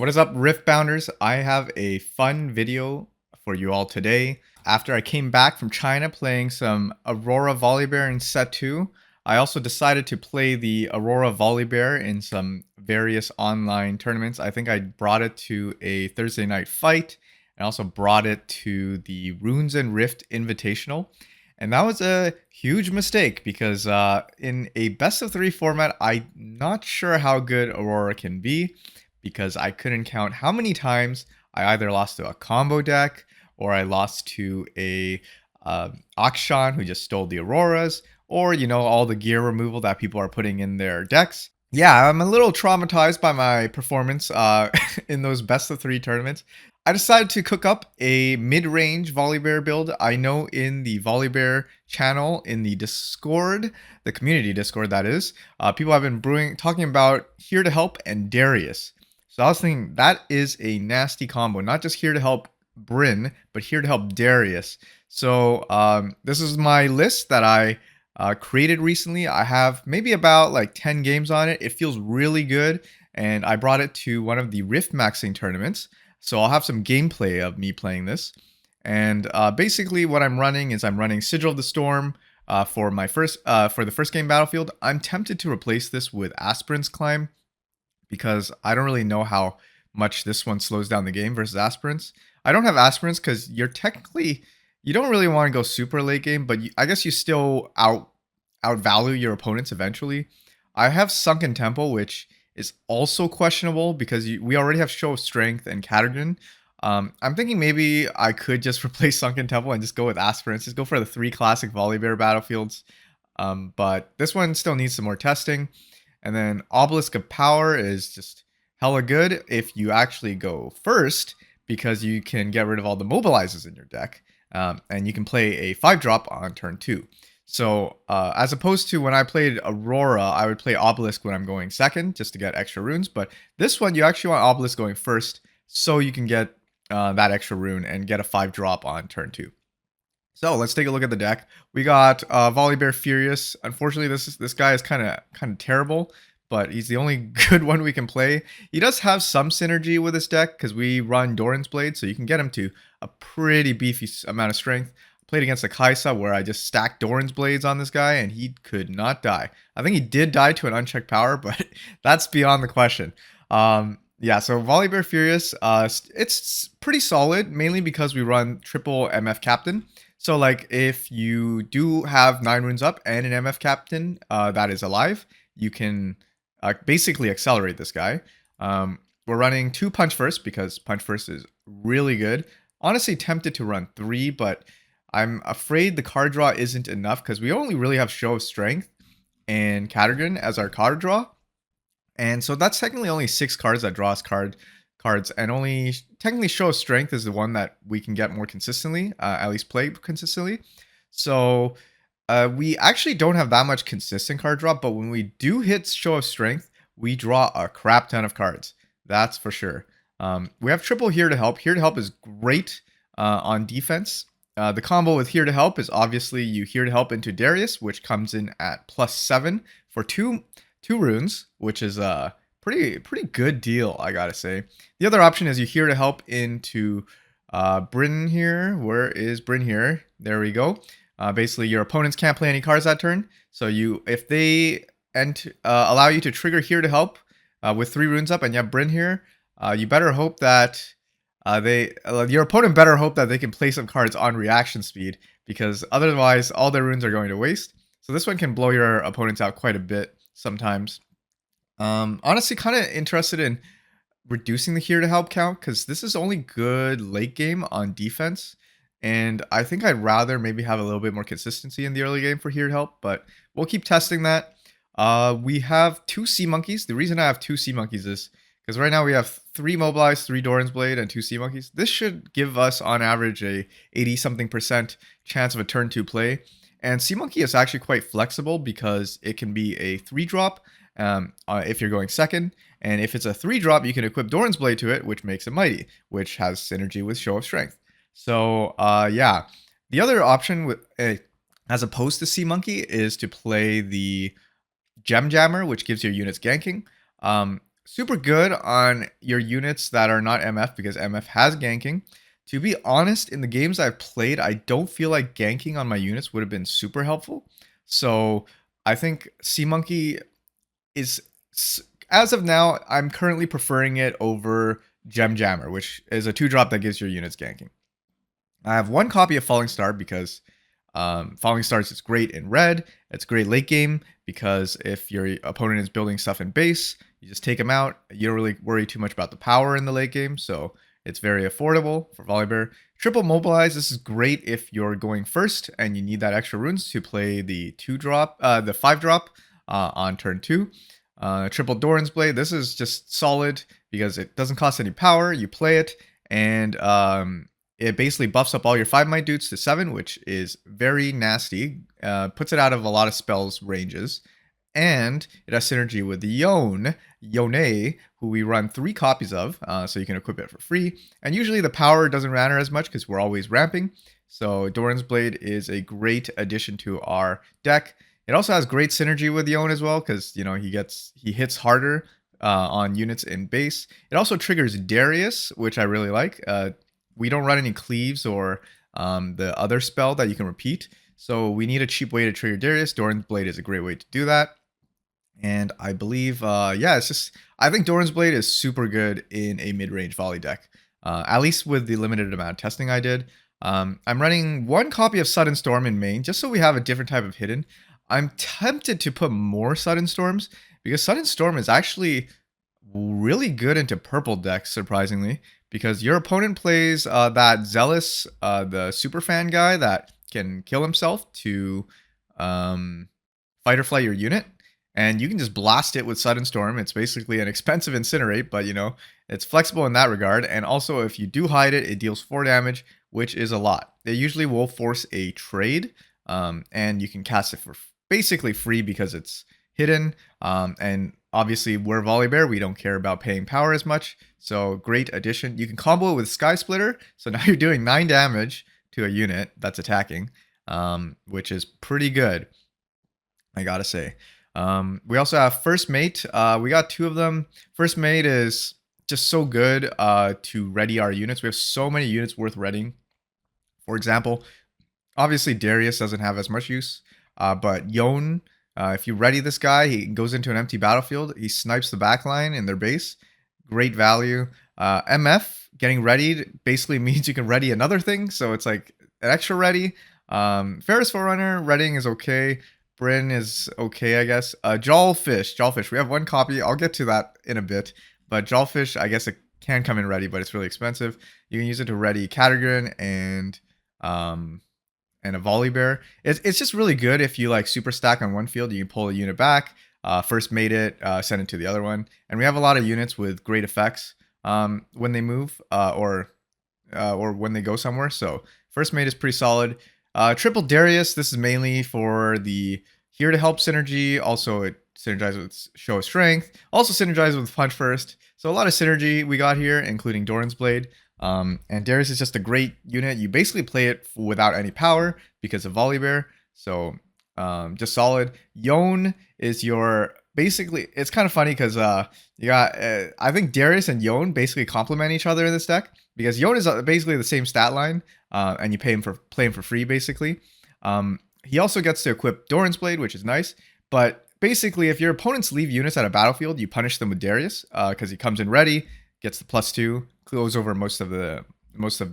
What is up, Riftbounders? I have a fun video for you all today. After I came back from China playing some Aurora Volibear in set 2, I also decided to play the Aurora Volibear in some various online tournaments. I think I brought it to a Thursday night fight and also brought it to the Runes and Rift Invitational. And that was a huge mistake because in a best of 3 format, I'm not sure how good Aurora can be, because I couldn't count how many times I either lost to a combo deck or I lost to a Akshan who just stole the Auroras, or all the gear removal that people are putting in their decks. Yeah, I'm a little traumatized by my performance in those best of 3 tournaments. I decided to cook up a mid-range Volibear build. I know in the Volibear channel, in the Discord, the community Discord that is, people have been talking about Here to Help and Darius. So I was thinking that is a nasty combo, not just Here to Help Brynn, but Here to Help Darius. So this is my list that I created recently. I have maybe about like 10 games on it. It feels really good, and I brought it to one of the Rift Maxing tournaments. So I'll have some gameplay of me playing this. And basically what I'm running is I'm running Sigil of the Storm for the first game Battlefield. I'm tempted to replace this with Aspirant's Climb, because I don't really know how much this one slows down the game versus Aspirants. I don't have Aspirants because you don't really want to go super late game, but I guess you still outvalue your opponents eventually. I have Sunken Temple, which is also questionable because we already have Show of Strength and Cadogan. I'm thinking maybe I could just replace Sunken Temple and just go with Aspirants. Just go for the 3 classic Volibear battlefields. But this one still needs some more testing. And then Obelisk of Power is just hella good if you actually go first, because you can get rid of all the mobilizers in your deck. And you can play a 5-drop on turn 2. So as opposed to when I played Aurora, I would play Obelisk when I'm going second just to get extra runes. But this one, you actually want Obelisk going first so you can get that extra rune and get a 5-drop on turn 2. So let's take a look at the deck. We got Volibear Furious. Unfortunately, this guy is kind of terrible, but he's the only good one we can play. He does have some synergy with this deck because we run Doran's Blade, so you can get him to a pretty beefy amount of strength. Played against a Kaisa where I just stacked Doran's Blades on this guy and he could not die. I think he did die to an unchecked power, but that's beyond the question. Yeah, so Volibear Furious, it's pretty solid, mainly because we run triple MF Captain. So like if you do have 9 runes up and an MF Captain that is alive, you can basically accelerate this guy. We're running 2 Punch First because Punch First is really good. Honestly tempted to run 3, but I'm afraid the card draw isn't enough because we only really have Show of Strength and Cadogan as our card draw. And so that's technically only 6 cards that draw us cards, and only technically Show of Strength is the one that we can get more consistently, at least play consistently. So we actually don't have that much consistent card draw, but when we do hit Show of Strength, we draw a crap ton of cards. That's for sure. We have triple Here to Help. Here to Help is great on defense. The combo with Here to Help is obviously you Here to Help into Darius, which comes in at +7 for two runes, which is a pretty good deal, I gotta say. The other option is you Here to Help into Brynn here. Where is Brynn here? There we go. Basically, your opponents can't play any cards that turn, so if they allow you to trigger Here to Help with 3 runes up, and you have Brynn here, you better hope that your opponent better hope that they can play some cards on reaction speed, because otherwise all their runes are going to waste. So this one can blow your opponents out quite a bit sometimes. Honestly, kind of interested in reducing the Here to Help count because this is only good late game on defense, and I think I'd rather maybe have a little bit more consistency in the early game for Here to Help, but we'll keep testing that. We have 2 Sea Monkeys. The reason I have 2 Sea Monkeys is because right now we have 3 Mobilized, 3 Doran's Blade, and 2 Sea Monkeys. This should give us, on average, a 80-something% chance of a turn 2 play. And Sea Monkey is actually quite flexible because it can be a 3-drop if you're going second. And if it's a 3-drop, you can equip Doran's Blade to it, which makes it mighty, which has synergy with Show of Strength. So, yeah. The other option, as opposed to Sea Monkey, is to play the Gem Jammer, which gives your units ganking. super good on your units that are not MF because MF has ganking. To be honest, in the games I've played, I don't feel like ganking on my units would have been super helpful. So I think Sea Monkey is, as of now, I'm currently preferring it over Gem Jammer, which is a 2-drop that gives your units ganking. I have one copy of Falling Star because Falling Stars is great in red. It's great late game because if your opponent is building stuff in base, you just take them out. You don't really worry too much about the power in the late game, so it's very affordable for Volibear. Triple Mobilize, this is great if you're going first and you need that extra runes to play the 2-drop, the 5-drop on turn 2. Triple Doran's Blade, this is just solid because it doesn't cost any power. You play it, and it basically buffs up all your 5 might dudes to 7, which is very nasty. Puts it out of a lot of spells ranges. And it has synergy with Yone, who we run 3 copies of, so you can equip it for free. And usually the power doesn't matter as much because we're always ramping. So Doran's Blade is a great addition to our deck. It also has great synergy with Yone as well because, you know, he hits harder on units in base. It also triggers Darius, which I really like. We don't run any cleaves or the other spell that you can repeat. So we need a cheap way to trigger Darius. Doran's Blade is a great way to do that. And I believe, yeah, it's just, I think Doran's Blade is super good in a mid-range volley deck. At least with the limited amount of testing I did. I'm running 1 copy of Sudden Storm in main, just so we have a different type of hidden. I'm tempted to put more Sudden Storms, because Sudden Storm is actually really good into purple decks, surprisingly, because your opponent plays that Zealous, the super fan guy that can kill himself to fight or flight your unit, and you can just blast it with Sudden Storm. It's basically an expensive Incinerate, but you know, it's flexible in that regard. And also, if you do hide it, it deals 4 damage, which is a lot. It usually will force a trade, and you can cast it for basically free because it's hidden. And obviously, we're Volibear. We don't care about paying power as much. So great addition. You can combo it with Sky Splitter. So now you're doing 9 damage to a unit that's attacking, which is pretty good, I gotta say. We also have First Mate. We got 2 of them. First Mate is just so good to ready our units. We have so many units worth readying. For example, obviously Darius doesn't have as much use, but Yone, if you ready this guy, he goes into an empty battlefield. He snipes the backline in their base. Great value. MF getting readied basically means you can ready another thing, so it's like an extra ready. Ferris Forerunner readying is okay. Bryn is okay, I guess. Jawfish. We have 1 copy. I'll get to that in a bit. But Jawfish, I guess it can come in ready, but it's really expensive. You can use it to ready Catagrin and a Volibear. It's just really good if you like super stack on one field. You can pull a unit back, first mate it, send it to the other one. And we have a lot of units with great effects when they move or when they go somewhere. So first mate is pretty solid. Triple Darius, this is mainly for the here to help synergy. Also, it synergizes with Show of Strength. Also synergizes with Punch First. So a lot of synergy we got here, including Doran's Blade. And Darius is just a great unit. You basically play it without any power because of Volibear. So just solid. Yone is your basically. It's kind of funny because you got I think Darius and Yone basically complement each other in this deck because Yone is basically the same stat line, and you pay him for playing for free basically. He also gets to equip Doran's Blade, which is nice. But basically, if your opponents leave units at a battlefield, you punish them with Darius because he comes in ready, gets the +2, goes over most of the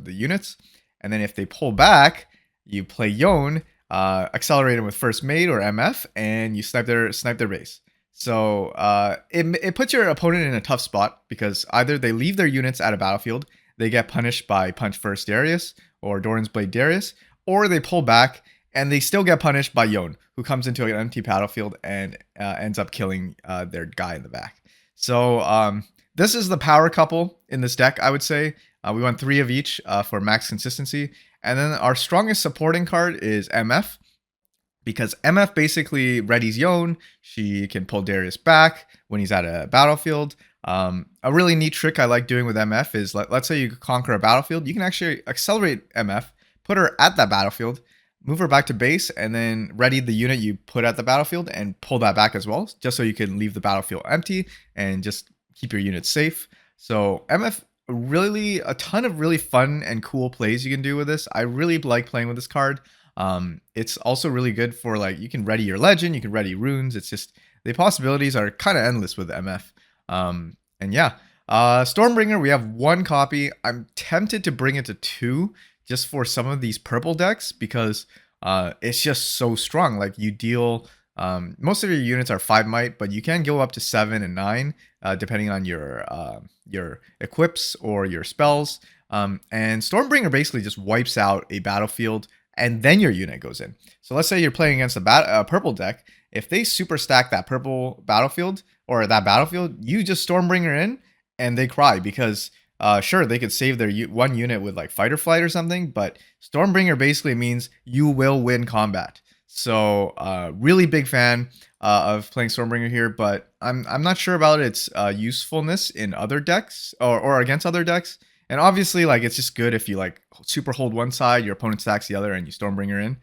units, and then if they pull back, you play Yone, accelerate them with First Mate or MF, and you snipe their base. So it puts your opponent in a tough spot because either they leave their units at a battlefield, they get punished by Punch First Darius or Doran's Blade Darius, or they pull back and they still get punished by Yone, who comes into an empty battlefield and ends up killing their guy in the back. So this is the power couple in this deck, I would say. We want 3 of each for max consistency. And then our strongest supporting card is MF, because MF basically readies Yone. She can pull Darius back when he's at a battlefield. A really neat trick I like doing with MF is, let's say you conquer a battlefield, you can actually accelerate MF, put her at that battlefield, move her back to base, and then ready the unit you put at the battlefield and pull that back as well, just so you can leave the battlefield empty and just keep your units safe. So MF, really a ton of really fun and cool plays you can do with this. I really like playing with this card. It's also really good for like, you can ready your legend, you can ready runes. It's just, the possibilities are kind of endless with MF. And yeah, Stormbringer, we have one copy. I'm tempted to bring it to 2 just for some of these purple decks because it's just so strong. Like you deal, most of your units are 5 might, but you can go up to 7 and 9 depending on your equips or your spells. And Stormbringer basically just wipes out a battlefield and then your unit goes in. So let's say you're playing against a purple deck. If they super stack that purple battlefield or that battlefield, you just Stormbringer in and they cry because sure, they could save their one unit with like Fight or Flight or something, but Stormbringer basically means you will win combat. So really big fan of playing Stormbringer here, but I'm not sure about its usefulness in other decks or against other decks. And obviously, like it's just good if you like super hold one side, your opponent stacks the other, and you Stormbringer in.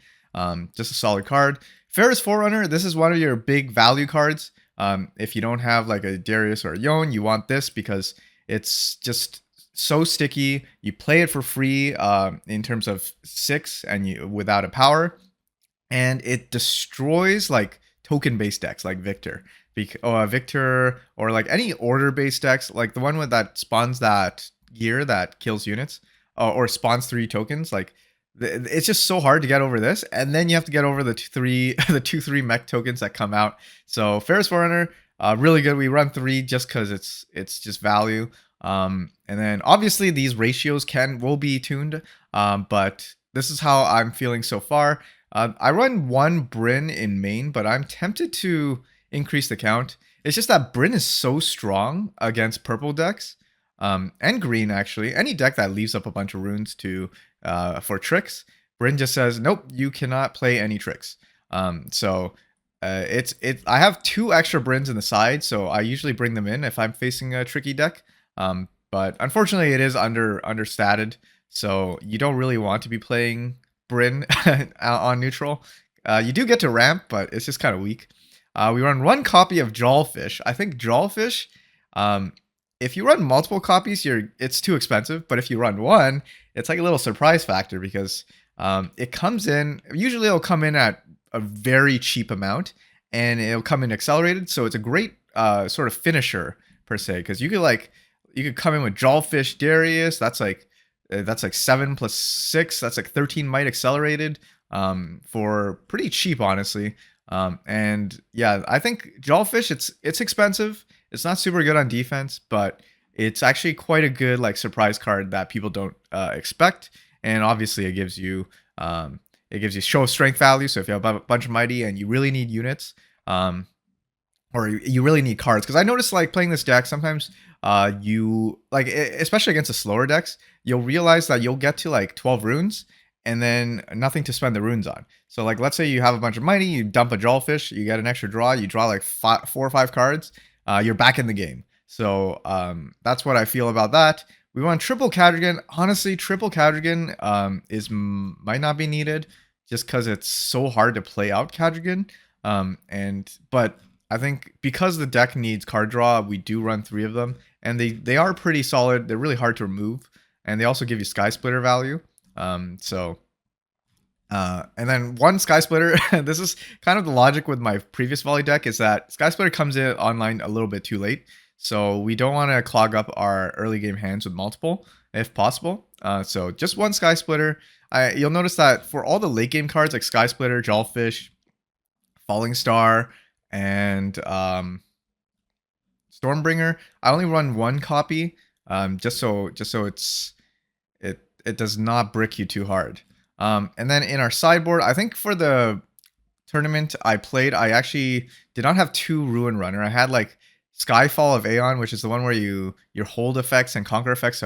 Just a solid card. Ferris Forerunner, this is one of your big value cards. If you don't have like a Darius or a Yone, you want this because it's just so sticky. You play it for free in terms of 6 and you without a power, and it destroys like token-based decks like Victor. Victor or like any order-based decks, like the one with that spawns that gear that kills units or spawns 3 tokens. Like it's just so hard to get over this, and then you have to get over the 2-3 mech tokens that come out. So Ferris Forerunner, really good. We run 3 just because it's just value. And then obviously these ratios will be tuned, but this is how I'm feeling so far. I run 1 Bryn in main, but I'm tempted to increase the count. It's just that Bryn is so strong against purple decks, and green actually. Any deck that leaves up a bunch of runes for tricks, Bryn just says, nope, you cannot play any tricks. So I have 2 extra Bryns in the side, so I usually bring them in if I'm facing a tricky deck. But unfortunately, it is understated, so you don't really want to be playing Bryn on neutral. You do get to ramp, but it's just kind of weak. We run 1 copy of Jawfish. I think Jawfish, if you run multiple copies, it's too expensive. But if you run 1, it's like a little surprise factor because it comes in. Usually, it'll come in at a very cheap amount, and it'll come in accelerated. So it's a great sort of finisher per se, because you could come in with Jawfish Darius. That's like 7 + 6. That's like 13 might accelerated for pretty cheap, honestly. And yeah, I think Jawfish, it's expensive. It's not super good on defense, but it's actually quite a good like surprise card that people don't expect. And obviously, it gives you show strength value. So if you have a bunch of mighty and you really need units, or you really need cards, because I noticed like playing this deck sometimes. You like, especially against the slower decks, you'll realize that you'll get to like 12 runes and then nothing to spend the runes on. So like, let's say you have a bunch of mighty, you dump a Jawfish, you get an extra draw, you draw like 4 or 5 cards, you're back in the game. So that's what I feel about that. We want triple Cadrigan. Honestly, triple Cadrigan might not be needed just because it's so hard to play out Cadrigan. But I think because the deck needs card draw, we do run 3 of them, and they are pretty solid. They're really hard to remove, and they also give you Sky Splitter value. And then 1 Sky Splitter. This is kind of the logic with my previous volley deck, is that Sky Splitter comes in online a little bit too late, so we don't want to clog up our early game hands with multiple if possible. So just 1 Sky Splitter. You'll notice that for all the late game cards like Sky Splitter, Jawfish, Falling Star, and Stormbringer, I only run 1 copy, just so it does not brick you too hard. And then in our sideboard, I think for the tournament I played, I actually did not have 2 Ruin Runner. I had like Skyfall of Aeon, which is the one where your hold effects and conquer effects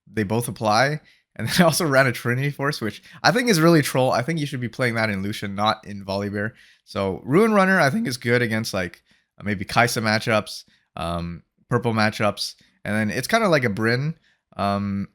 they both apply. And then I also ran a Trinity Force, which I think is really troll. I think you should be playing that in Lucian, not in Volibear. So Ruin Runner, I think, is good against like maybe Kaisa matchups, purple matchups, and then it's kind of like a Bryn. And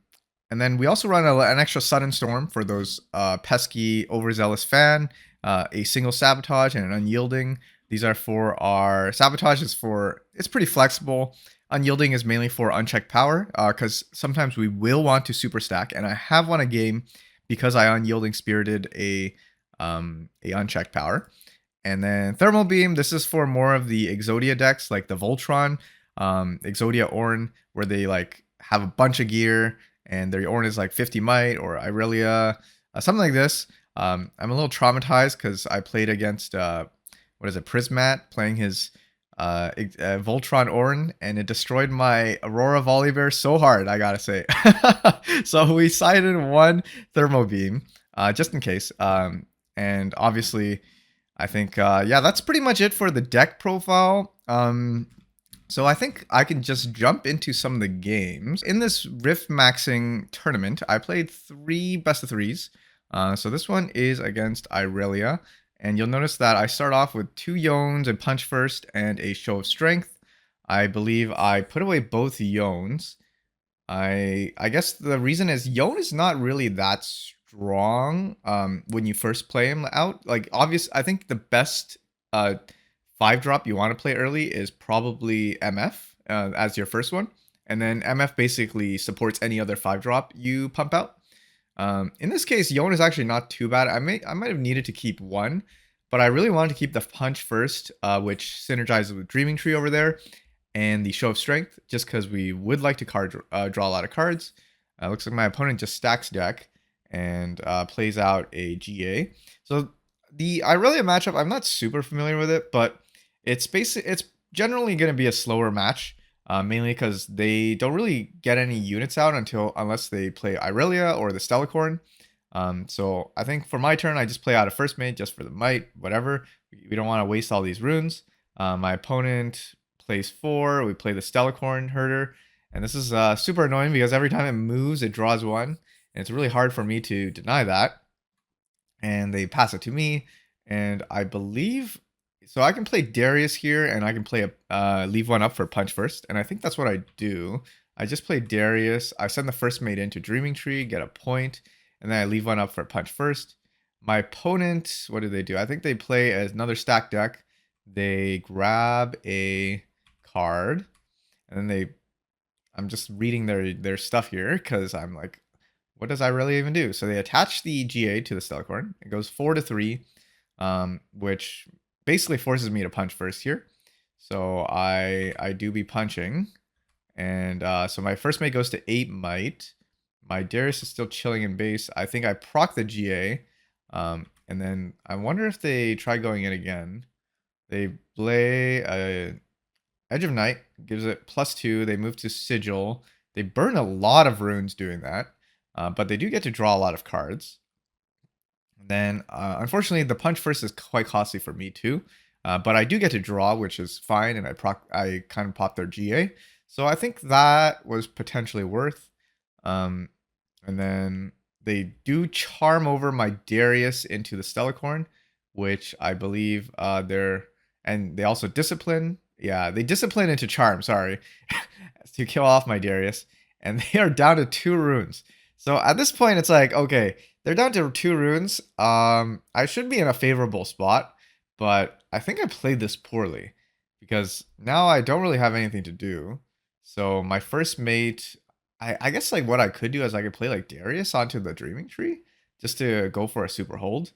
then we also run an extra Sudden Storm for those pesky overzealous fan, a single Sabotage, and an Unyielding. These are for our Sabotage. It's pretty flexible. Unyielding is mainly for unchecked power, because sometimes we will want to super stack, and I have won a game because I unyielding spirited a unchecked power. And then Thermal Beam, this is for more of the Exodia decks, like the Voltron, Exodia Ornn, where they like have a bunch of gear and their Ornn is like 50 might, or Irelia, something like this. I'm a little traumatized because I played against, what is it, Prismat, playing his Voltron Ornn, and it destroyed my Aurora Volibear so hard, I gotta say. So we sided one Thermal Beam, just in case. And obviously, I think, yeah, that's pretty much it for the deck profile. So I think I can just jump into some of the games. In this Rift Maxing tournament, I played 3 best of 3s. So this one is against Irelia. And you'll notice that I start off with 2 Yones and Punch First and a Show of Strength. I believe I put away both Yones. I guess the reason is Yone is not really that strong when you first play him out. Like I think the best 5-drop you want to play early is probably MF as your first one. And then MF basically supports any other 5-drop you pump out. In this case, Yone is actually not too bad. I might have needed to keep 1, but I really wanted to keep the Punch First, which synergizes with Dreaming Tree over there, and the Show of Strength, just because we would like to draw a lot of cards. Looks like my opponent just stacks deck and plays out a GA. So the Irelia matchup, I'm not super familiar with it, but it's generally going to be a slower match. Mainly because they don't really get any units out unless they play Irelia or the Stellacorn. So I think for my turn, I just play out a first mate just for the might, whatever. We don't want to waste all these runes. My opponent plays 4. We play the Stellacorn Herder. And this is super annoying because every time it moves, it draws 1. And it's really hard for me to deny that. And they pass it to me. And I believe... So I can play Darius here, and I can play leave 1 up for Punch First, and I think that's what I do. I just play Darius. I send the first mate into Dreaming Tree, get a point, and then I leave 1 up for Punch First. My opponent, what do they do? I think they play another stack deck. They grab a card, and then I'm just reading their stuff here because I'm like, what does I really even do? So they attach the GA to the Stellacorn. It goes 4-3, which basically forces me to punch first here. So I do be punching. And so my first mate goes to 8 might. My Darius is still chilling in base. I think I proc the GA. And then I wonder if they try going in again. They play a Edge of Night, gives it +2. They move to Sigil. They burn a lot of runes doing that. But they do get to draw a lot of cards. Then, unfortunately, the Punch First is quite costly for me too. But I do get to draw, which is fine, and I kind of pop their GA. So I think that was potentially worth. And then they do charm over my Darius into the Stellacorn, which I believe and they also discipline. Yeah, they discipline into charm, sorry, to kill off my Darius. And they are down to 2 runes. So at this point, it's like, okay, they're down to 2 runes. I should be in a favorable spot, but I think I played this poorly because now I don't really have anything to do. So my first mate, I guess like what I could do is I could play like Darius onto the Dreaming Tree just to go for a super hold.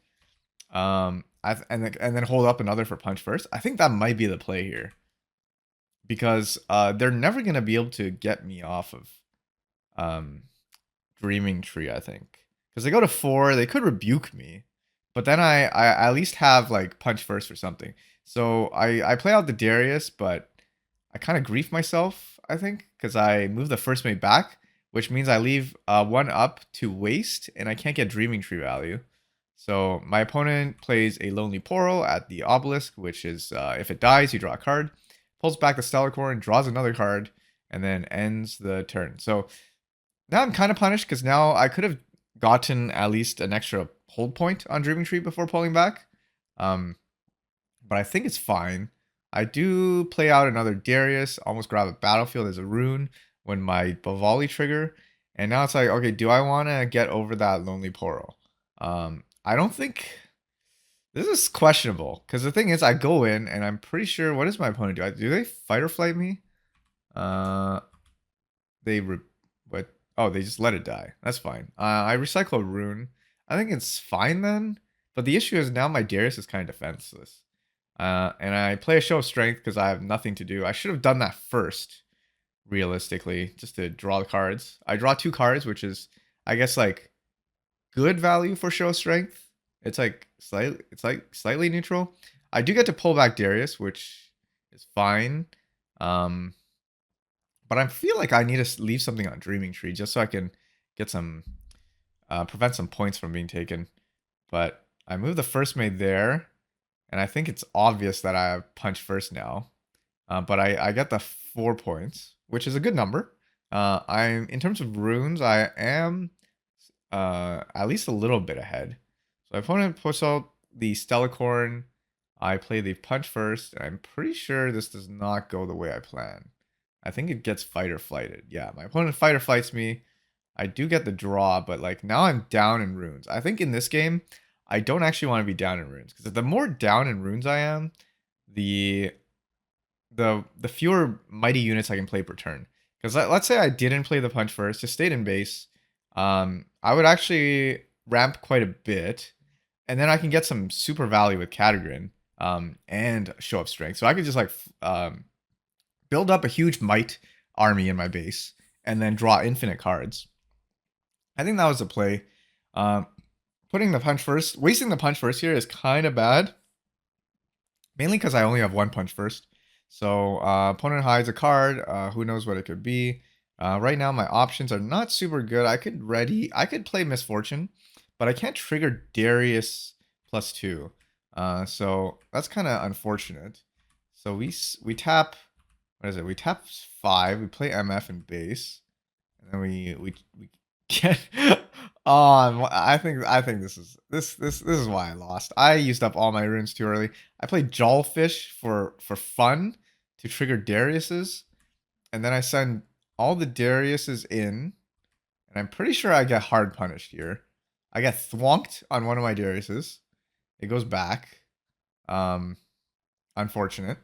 And then hold up another for Punch First. I think that might be the play here because they're never gonna be able to get me off of Dreaming Tree, I think. Because they go to 4, they could rebuke me. But then I at least have like Punch First or something. So I play out the Darius, but I kind of grief myself, I think. Because I move the first mate back, which means I leave 1 up to waste, and I can't get Dreaming Tree value. So my opponent plays a Lonely Portal at the Obelisk, which is if it dies, you draw a card. Pulls back the Stellacorn, draws another card, and then ends the turn. So now I'm kind of punished because now I could have gotten at least an extra hold point on Dreaming Tree before pulling back. But I think it's fine. I do play out another Darius, almost grab a battlefield as a rune when my Bavali trigger. And now it's like, okay, do I want to get over that Lonely Portal? I don't think... This is questionable, because the thing is, I go in, and I'm pretty sure... What does my opponent do? Do they fight or flight me? Uh, what? Oh, they just let it die. That's fine. I recycle a rune. I think it's fine then. But the issue is now my Darius is kind of defenseless. And I play a show of strength because I have nothing to do. I should have done that first, realistically, just to draw the cards. I draw 2 cards, which is, I guess, like good value for show of strength. It's like slightly neutral. I do get to pull back Darius, which is fine. Um, but I feel like I need to leave something on Dreaming Tree just so I can get some prevent some points from being taken. But I move the first mate there, and I think it's obvious that I have punch first now. But I get the 4 points, which is a good number. I'm in terms of runes, I am at least a little bit ahead. So my opponent puts out the Stellacorn. I play the punch first, and I'm pretty sure this does not go the way I plan. I think it gets fight or flighted. Yeah, my opponent fight or flights me. I do get the draw, but like now I'm down in runes. I think in this game, I don't actually want to be down in runes because the more down in runes I am, the the fewer mighty units I can play per turn. Because let's say I didn't play the punch first, just stayed in base, I would actually ramp quite a bit, and then I can get some super value with Catagrin, and show up strength. So I could just like build up a huge might army in my base, and then draw infinite cards. I think that was the play. Putting the punch first, wasting the punch first here is kind of bad. Mainly because I only have 1 punch first. So opponent hides a card. Who knows what it could be. Right now my options are not super good. I could play Misfortune, but I can't trigger Darius +2. So that's kind of unfortunate. So we tap, what is it? We tap 5. We play MF in base, and then we get. Oh, I think this is why I lost. I used up all my runes too early. I played Jawfish for fun to trigger Darius's, and then I send all the Darius's in, and I'm pretty sure I get hard punished here. I get thwonked on one of my Darius's. It goes back. Um, Unfortunate.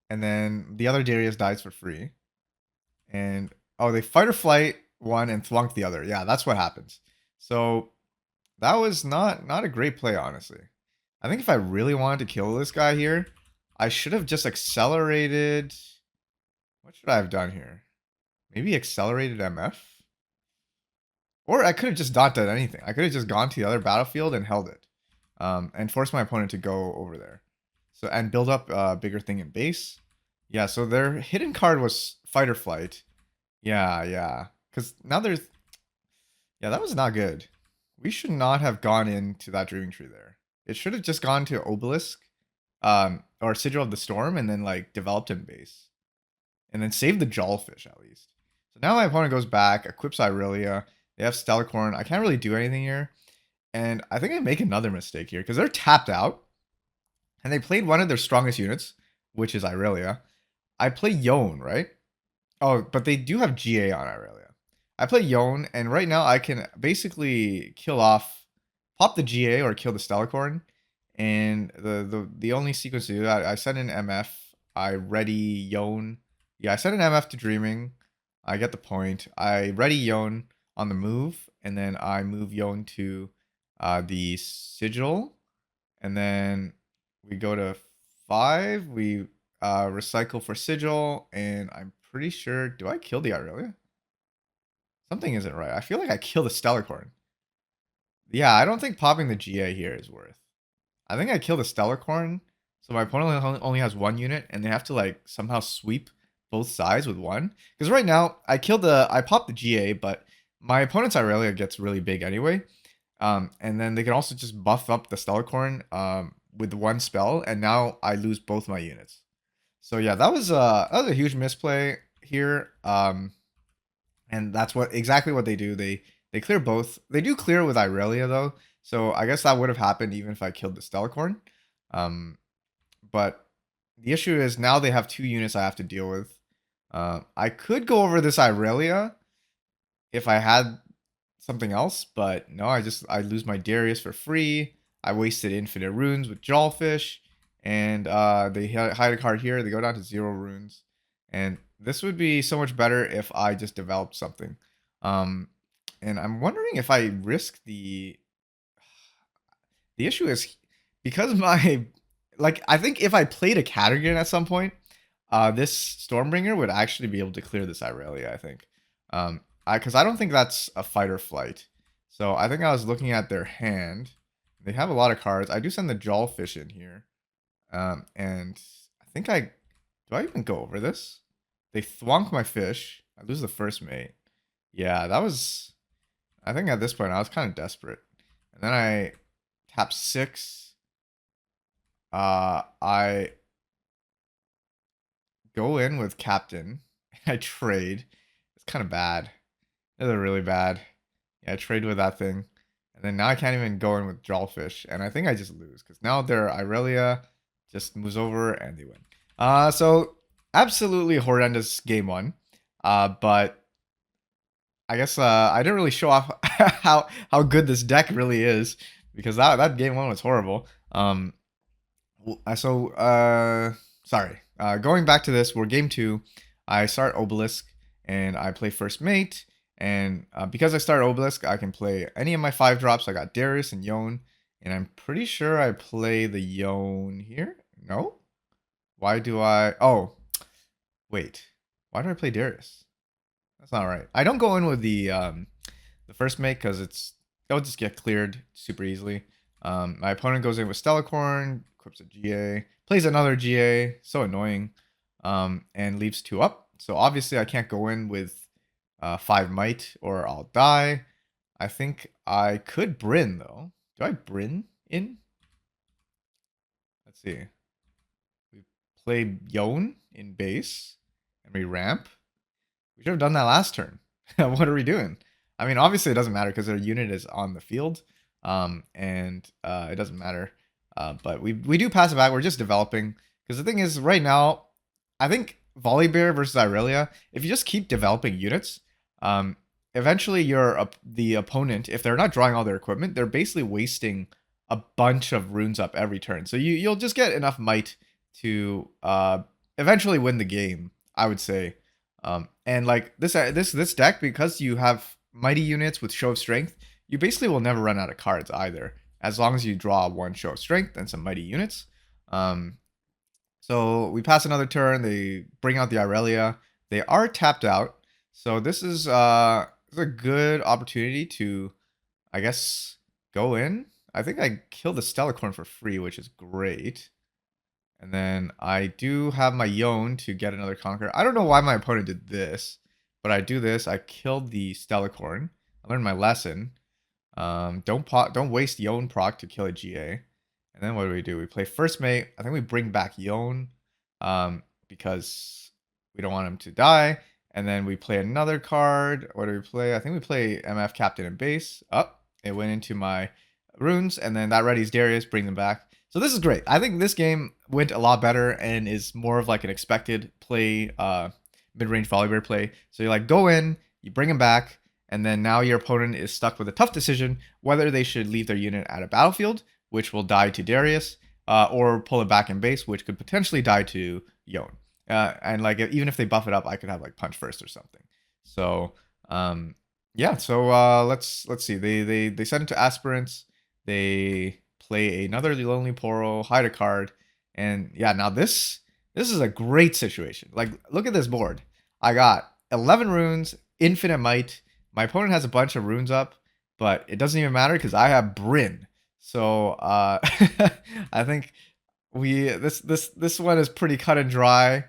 And then the other Darius dies for free. And oh, they fight or flight one and thwunk the other. Yeah, that's what happens. So that was not a great play, honestly. I think if I really wanted to kill this guy here, I should have just accelerated. What should I have done here? Maybe accelerated MF? Or I could have just not done anything. I could have just gone to the other battlefield and held it. And forced my opponent to go over there. So and build up a bigger thing in base. Yeah, so their hidden card was fight or flight. Yeah. Because now there's... Yeah, that was not good. We should not have gone into that Dreaming Tree there. It should have just gone to Obelisk, or Sigil of the Storm, and then like developed in base, and then saved the Jawfish at least. So now my opponent goes back, equips Irelia. They have Stellacorn. I can't really do anything here, and I think I make another mistake here because they're tapped out, and they played one of their strongest units, which is Irelia. I play Yone, right? Oh, but they do have GA on Irelia. I play Yone, and right now I can basically pop the GA or kill the Stellacorn. And the only sequence to do that, I send in MF, I ready Yone. Yeah, I send an MF to Dreaming. I get the point. I ready Yone on the move, and then I move Yone to the Sigil. And then we go to 5. We recycle for Sigil, and I'm pretty sure... Do I kill the Irelia? Something isn't right. I feel like I kill the Stellacorn. Yeah, I don't think popping the GA here is worth. I think I kill the Stellacorn, so my opponent only has 1 unit, and they have to like somehow sweep both sides with 1. Because right now, I popped the GA, but my opponent's Irelia gets really big anyway. And then they can also just buff up the Stellacorn with 1 spell, and now I lose both my units. So yeah, that was a huge misplay here. And that's exactly what they do. They clear both. They do clear with Irelia though, so I guess that would have happened even if I killed the Stellacorn. But the issue is now they have 2 units I have to deal with. I could go over this Irelia if I had something else, but no, I lose my Darius for free. I wasted infinite runes with Jawfish, and they hide a card here. They go down to 0 runes, and this would be so much better if I just developed something. Um, and I'm wondering if I risk the issue is because my like I think if I played a Catagan at some point, this Stormbringer would actually be able to clear this Irelia, I think. Because I don't think that's a fight or flight. So I think I was looking at their hand. They have a lot of cards. I do send the Jawfish in here. And I think do I even go over this? They thwonk my fish. I lose the first mate. Yeah, that was I think at this point I was kind of desperate. And then I tap 6. I go in with Captain. I trade. It's kind of bad. It's really bad. Yeah, I trade with that thing. And then now I can't even go in with Jawfish. And I think I just lose. Because now their Irelia just moves over and they win. So absolutely horrendous game 1. But I guess I didn't really show off how good this deck really is. Because that game 1 was horrible. Sorry. Going back to this, we're game 2. I start Obelisk and I play first mate. And because I start Obelisk, I can play any of my 5 drops. I got Darius and Yone. And I'm pretty sure I play the Yone here. No? Why do I... Oh, wait. Why do I play Darius? That's not right. I don't go in with the first mate because it'll just get cleared super easily. My opponent goes in with Stellacorn, equips a GA, plays another GA, so annoying, and leaves 2 up. So obviously I can't go in with 5 might or I'll die. I think I could Bryn though. Do I Bryn in? Let's see. We play Yone in base and we ramp. We should have done that last turn. What are we doing? I mean, obviously it doesn't matter because their unit is on the field, and it doesn't matter. But we do pass it back. We're just developing because the thing is, right now, I think Volibear versus Irelia. If you just keep developing units, eventually the opponent, if they're not drawing all their equipment, they're basically wasting a bunch of runes up every turn. So you'll just get enough might to eventually win the game, I would say. And like this deck, because you have mighty units with show of strength, you basically will never run out of cards either, as long as you draw 1 show of strength and some mighty units. So we pass another turn. They bring out the Irelia. They are tapped out. So this is a good opportunity to, I guess, go in. I think I killed the Stellacorn for free, which is great. And then I do have my Yone to get another Conquer. I don't know why my opponent did this, but I do this. I killed the Stellacorn. I learned my lesson. Don't waste Yone proc to kill a GA. And then what do? We play first mate. I think we bring back Yone because we don't want him to die. And then we play another card. What do we play? I think we play MF Captain and base. It went into my runes. And then that readies Darius, bring them back. So this is great. I think this game went a lot better and is more of like an expected play, mid-range Volibear play. So you like go in, you bring him back, and then now your opponent is stuck with a tough decision whether they should leave their unit at a battlefield, which will die to Darius, or pull it back in base, which could potentially die to Yone. And like even if they buff it up, I could have like punch first or something. So yeah. So let's see. They send it to aspirants. They play another Lonely Poro, hide a card, and yeah, now this is a great situation. Like, look at this board. I got 11 runes, infinite might. My opponent has a bunch of runes up, but it doesn't even matter because I have Bryn. So I think this one is pretty cut and dry.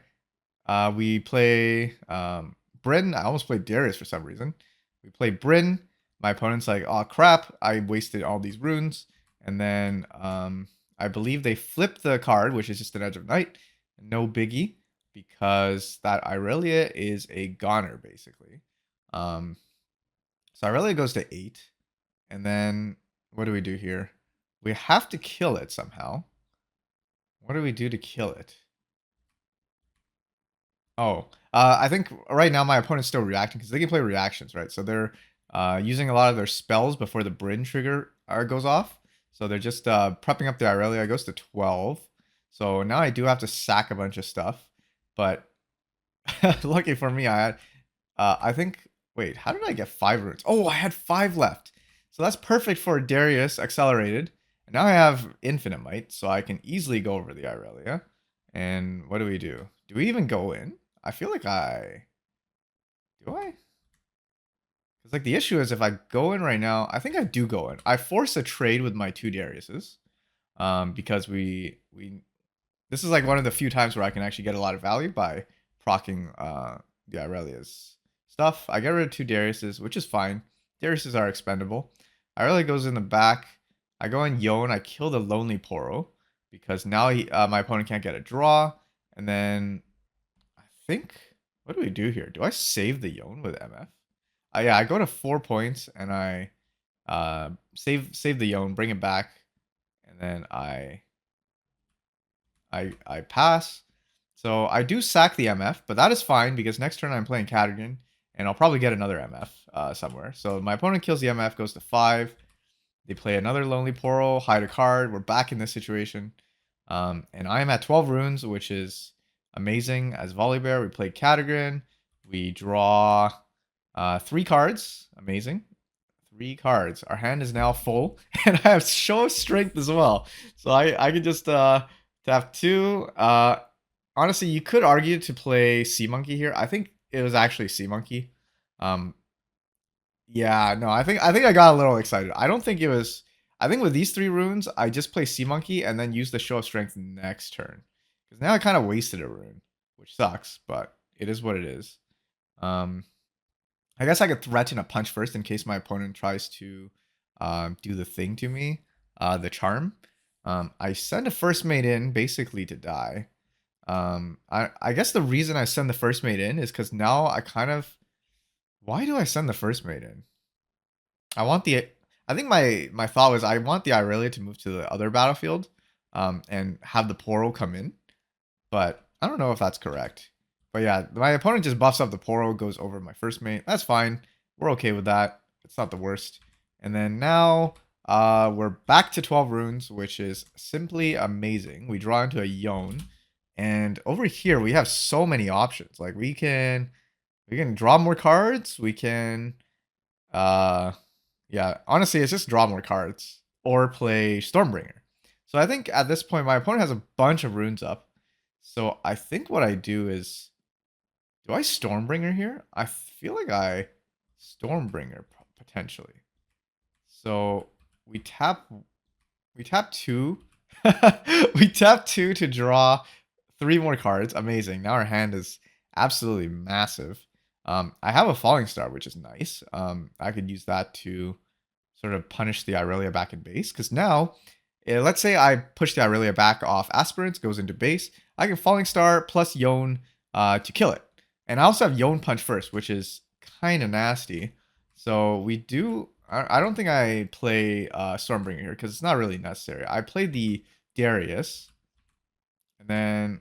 We play Bryn. I almost played Darius for some reason. We play Bryn. My opponent's like, oh crap, I wasted all these runes. And then I believe they flip the card, which is just an Edge of Night. No biggie, because that Irelia is a goner, basically. So Irelia goes to 8. And then what do we do here? We have to kill it somehow. What do we do to kill it? Oh, I think right now my opponent's still reacting because they can play reactions, right? So they're using a lot of their spells before the Bryn trigger goes off. So they're just prepping up the Irelia. It goes to 12. So now I do have to sack a bunch of stuff. But Lucky for me, I had, I think, wait, how did I get 5 runes? Oh, I had 5 left. So that's perfect for Darius Accelerated. And now I have Infinite Might, so I can easily go over the Irelia. And what do we do? Do we even go in? I feel like do I? Because like the issue is if I go in right now, I think I do go in. I force a trade with my 2 Dariuses. Because we this is like one of the few times where I can actually get a lot of value by procking the Irelia's stuff. I get rid of 2 Dariuses, which is fine. Dariuses are expendable. Irelia goes in the back. I go in Yone. I kill the Lonely Poro because now my opponent can't get a draw. And then I think, what do we do here? Do I save the Yone with MF? Yeah, I go to 4 points and I save the Yone, bring it back, and then I pass. So I do sack the MF, but that is fine because next turn I'm playing Cadogan, and I'll probably get another MF somewhere. So my opponent kills the MF, goes to 5. They play another Lonely Portal, hide a card. We're back in this situation. And I am at 12 runes, which is amazing. As Volibear, we play Cadogan. We draw 3 cards. Amazing. 3 cards. Our hand is now full, and I have Show of Strength as well. So I could just tap 2. Honestly, you could argue to play Sea Monkey here. I think it was actually Sea Monkey. Yeah, no, I think I got a little excited. I don't think it was. I think with these 3 runes, I just play Sea Monkey and then use the Show of Strength next turn. Because now I kind of wasted a rune, which sucks, but it is what it is. I guess I could threaten a punch first in case my opponent tries to do the thing to me, the charm. I send a first mate in basically to die. I guess the reason I send the first mate in is because now I kind of. Why do I send the first mate in? I think my thought was I want the Irelia to move to the other battlefield, and have the Poro come in. But I don't know if that's correct. But yeah, my opponent just buffs up the Poro, goes over my first mate. That's fine. We're okay with that. It's not the worst. And then now we're back to 12 runes, which is simply amazing. We draw into a Yone. And over here, we have so many options. Like we can draw more cards. We can, yeah, honestly, it's just draw more cards or play Stormbringer. So I think at this point, my opponent has a bunch of runes up. So I think what I do is, do I Stormbringer here? I feel like I Stormbringer potentially. So we tap 2. We tap 2 to draw 3 more cards. Amazing. Now our hand is absolutely massive. I have a Falling Star, which is nice. I could use that to sort of punish the Irelia back in base. Because now, let's say I push the Irelia back off Aspirants, goes into base. I can Falling Star plus Yone to kill it. And I also have Yone Punch first, which is kind of nasty. So we do. I don't think I play Stormbringer here because it's not really necessary. I played the Darius. And then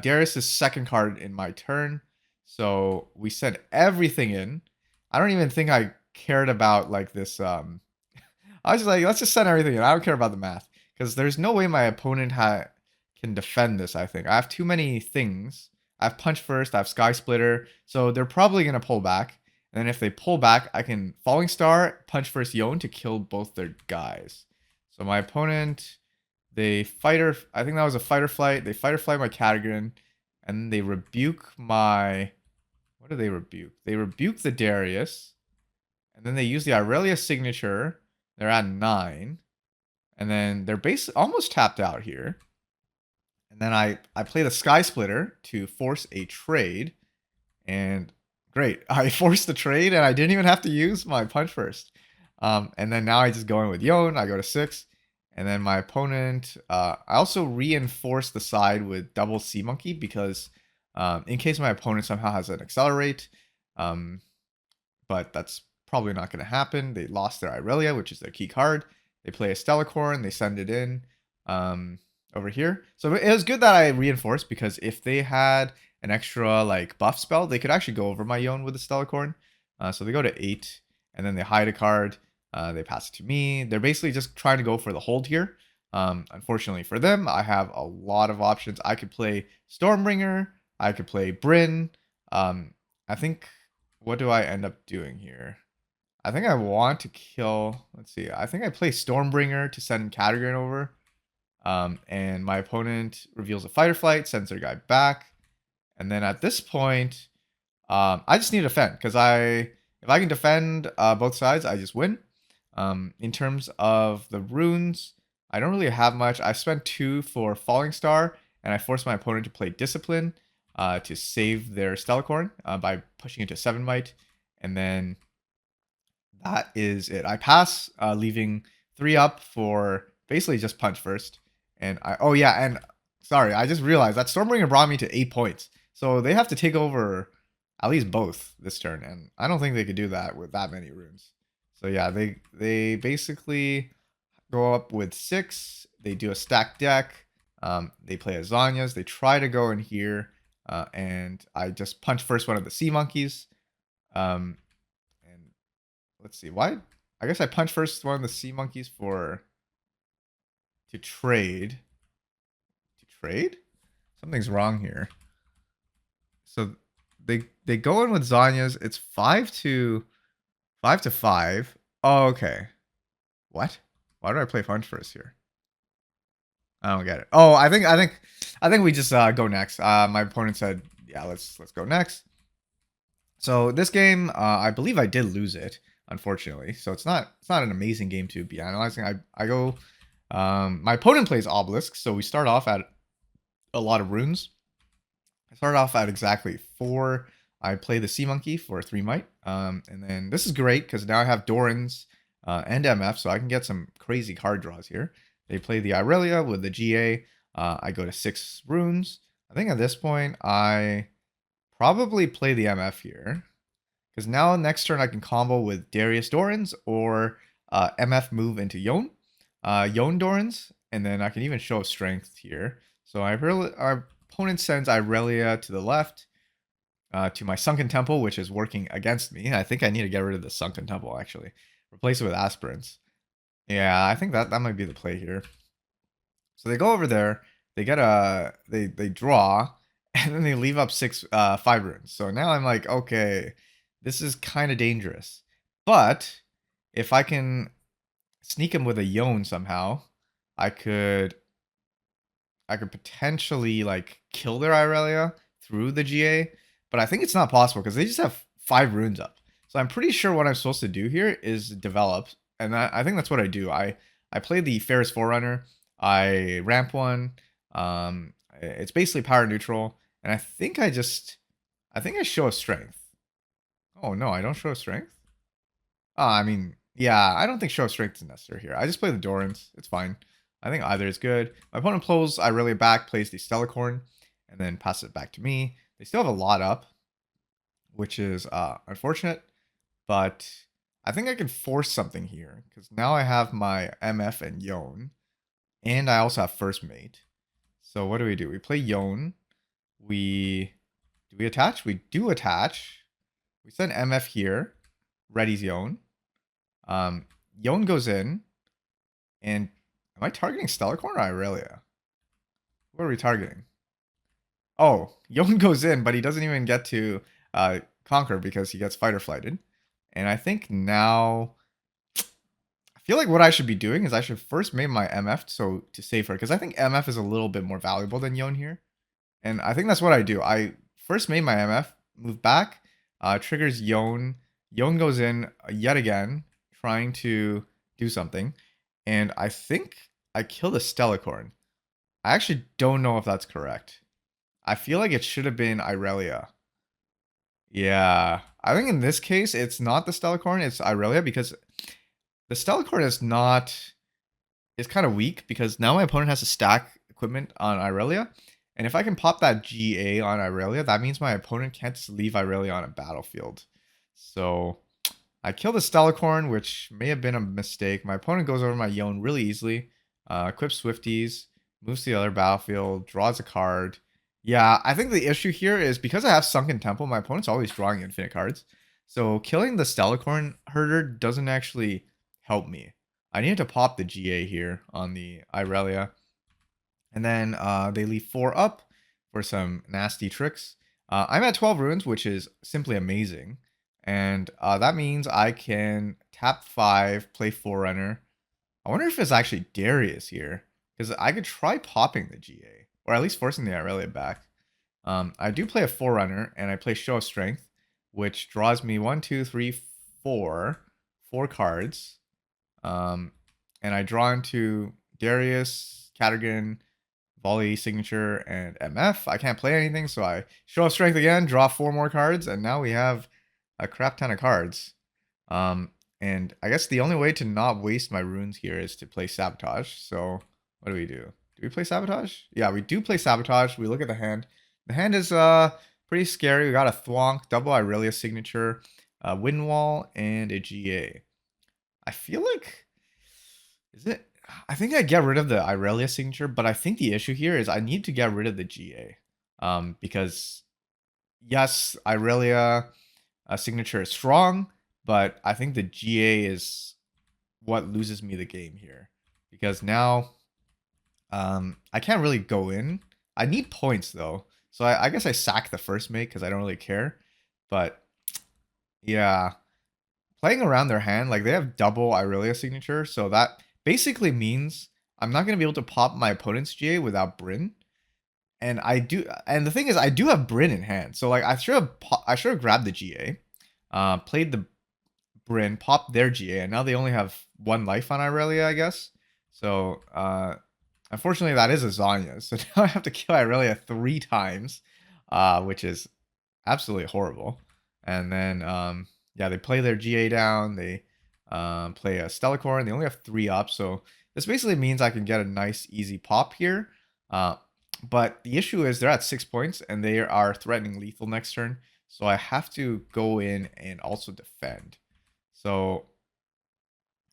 Darius is second card in my turn. So we send everything in. I don't even think I cared about like this. I was just like, let's just send everything in. I don't care about the math because there's no way my opponent can defend this. I think I have too many things. I have punch first. I have sky splitter. So they're probably gonna pull back. And then if they pull back, I can Falling Star, punch first Yone to kill both their guys. So my opponent, they fighter. I think that was a fight or flight. They fight or flight my Cadogan, and they rebuke my. What do they rebuke? They rebuke the Darius, and then they use the Irelia signature. They're at 9, and then they're almost tapped out here. And then I play the Sky Splitter to force a trade, and great, I forced the trade, and I didn't even have to use my punch first. And then now I just go in with Yone. I go to 6. And then my opponent, I also reinforce the side with double Sea Monkey because in case my opponent somehow has an Accelerate, but that's probably not going to happen. They lost their Irelia, which is their key card. They play a Stellacorn, they send it in over here. So it was good that I reinforced because if they had an extra like buff spell, they could actually go over my Yone with the Stellacorn. So they go to 8, and then they hide a card. They pass it to me. They're basically just trying to go for the hold here. Unfortunately for them, I have a lot of options. I could play Stormbringer. I could play Bryn. I think, what do I end up doing here? I think I want to kill, let's see, I think I play Stormbringer to send Katagrin over. And my opponent reveals a fight or flight, sends their guy back. And then at this point, I just need to defend because if I can defend both sides, I just win. In terms of the runes, I don't really have much. I spent 2 for Falling Star, and I forced my opponent to play Discipline to save their Stellacorn by pushing it to 7 might. And then that is it. I pass, leaving 3 up for basically just punch first. And oh yeah, and sorry, I just realized that Stormbringer brought me to 8 points. So they have to take over at least both this turn, and I don't think they could do that with that many runes. So yeah, they basically go up with 6. They do a stack deck. They play Azanias. They try to go in here, and I just punch first one of the sea monkeys. And let's see, why? I guess I punch first one of the sea monkeys to trade. To trade? Something's wrong here. So they go in with Zanya's. It's 5 to 5. Oh, okay. What? Why do I play punch first here? I don't get it. Oh, I think we just go next. My opponent said, yeah, let's go next. So this game, I believe I did lose it, unfortunately. So it's not an amazing game to be analyzing. I go, my opponent plays Obelisk, so we start off at a lot of runes. I started off at exactly 4. I play the Sea Monkey for 3 might. And then this is great because now I have Dorans and MF, so I can get some crazy card draws here. They play the Irelia with the GA. I go to 6 runes. I think at this point, I probably play the MF here. Because now next turn I can combo with Darius Dorans or MF move into Yone. Yone Dorans. And then I can even show strength here. So our opponent sends Irelia to the left to my Sunken Temple, which is working against me. I think I need to get rid of the Sunken Temple, actually. Replace it with Aspirants. Yeah, I think that might be the play here. So they go over there. They get they draw, and then they leave up 5 runes. So now I'm like, okay, this is kind of dangerous. But if I can sneak him with a Yone somehow, I could potentially like kill their Irelia through the GA, but I think it's not possible because they just have 5 runes up. So I'm pretty sure what I'm supposed to do here is develop, and I think that's what I do. I play the Ferris Forerunner. I ramp one. It's basically power neutral, and I think I show a strength. Oh no, I don't show a strength. I mean, yeah, I don't think show of strength is necessary here. I just play the Dorans. It's fine. I think either is good. My opponent pulls Irelia back, plays the Stellacorn, and then passes it back to me. They still have a lot up, which is unfortunate, but I think I can force something here because now I have my MF and Yone, and I also have first mate. So what do? We play Yone. Do we attach? We do attach. We send MF here. Ready's Yone. Yone goes in, and am I targeting Stellacorn or Irelia? What are we targeting? Oh, Yone goes in, but he doesn't even get to conquer because he gets fight or flighted. And I think now, I feel like what I should be doing is I should first make my MF to save her, because I think MF is a little bit more valuable than Yone here. And I think that's what I do. I first made my MF, move back, triggers Yone. Yone goes in yet again, trying to do something. And I think I killed a Stellacorn. I actually don't know if that's correct. I feel like it should have been Irelia. Yeah. I think in this case, it's not the Stellacorn, it's Irelia, because the Stellacorn is kind of weak, because now my opponent has to stack equipment on Irelia. And if I can pop that GA on Irelia, that means my opponent can't just leave Irelia on a battlefield. So I kill the Stellacorn, which may have been a mistake. My opponent goes over my Yone really easily, equips Swifties, moves to the other battlefield, draws a card. Yeah, I think the issue here is because I have Sunken Temple, my opponent's always drawing infinite cards. So killing the Stellacorn herder doesn't actually help me. I need to pop the GA here on the Irelia. And then they leave 4 up for some nasty tricks. I'm at 12 runes, which is simply amazing. And that means I can tap 5, play Forerunner. I wonder if it's actually Darius here, because I could try popping the GA, or at least forcing the Irelia back. I do play a Forerunner, and I play Show of Strength, which draws me 1, 2, 3, 4 cards. And I draw into Darius, Catagan, Volley, Signature, and MF. I can't play anything, so I Show of Strength again, draw 4 more cards, and now we have a crap ton of cards. And I guess the only way to not waste my runes here is to play Sabotage. So what do we do? Do we play Sabotage? Yeah, we do play Sabotage. We look at the hand. The hand is pretty scary. We got a Thwonk, double Irelia signature, a Wind Wall, and a GA. I feel like is it? I think I get rid of the Irelia signature, but I think the issue here is I need to get rid of the GA. Because yes, Irelia signature is strong, but I think the GA is what loses me the game here. Because now I can't really go in. I need points though. So I guess I sack the first mate because I don't really care. But yeah, playing around their hand, like they have double Irelia signature, so that basically means I'm not going to be able to pop my opponent's GA without Bryn. And I do, and the thing is, I do have Bryn in hand, so like I should have grabbed the GA, played the Bryn, popped their GA, and now they only have 1 life on Irelia, I guess. So unfortunately, that is a Zanya, so now I have to kill Irelia 3 times, which is absolutely horrible. And then yeah, they play their GA down. They play a Stellacorn. They only have 3 up, so this basically means I can get a nice, easy pop here. But the issue is they're at 6 points, and they are threatening lethal next turn. So I have to go in and also defend. So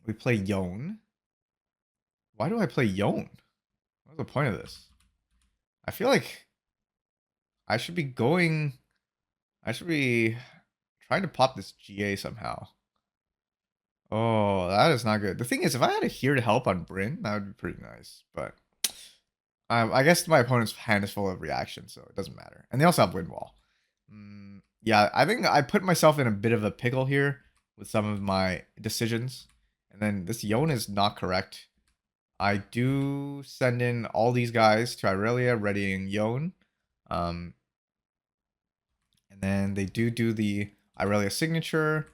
we play Yone. Why do I play Yone? What's the point of this? I feel like I should be going... I should be trying to pop this GA somehow. Oh, that is not good. The thing is, if I had a here to help on Bryn, that would be pretty nice. But I guess my opponent's hand is full of reaction, so it doesn't matter. And they also have Wind Wall. Yeah, I think I put myself in a bit of a pickle here with some of my decisions. And then this Yone is not correct. I do send in all these guys to Irelia, readying Yone. And then they do the Irelia signature.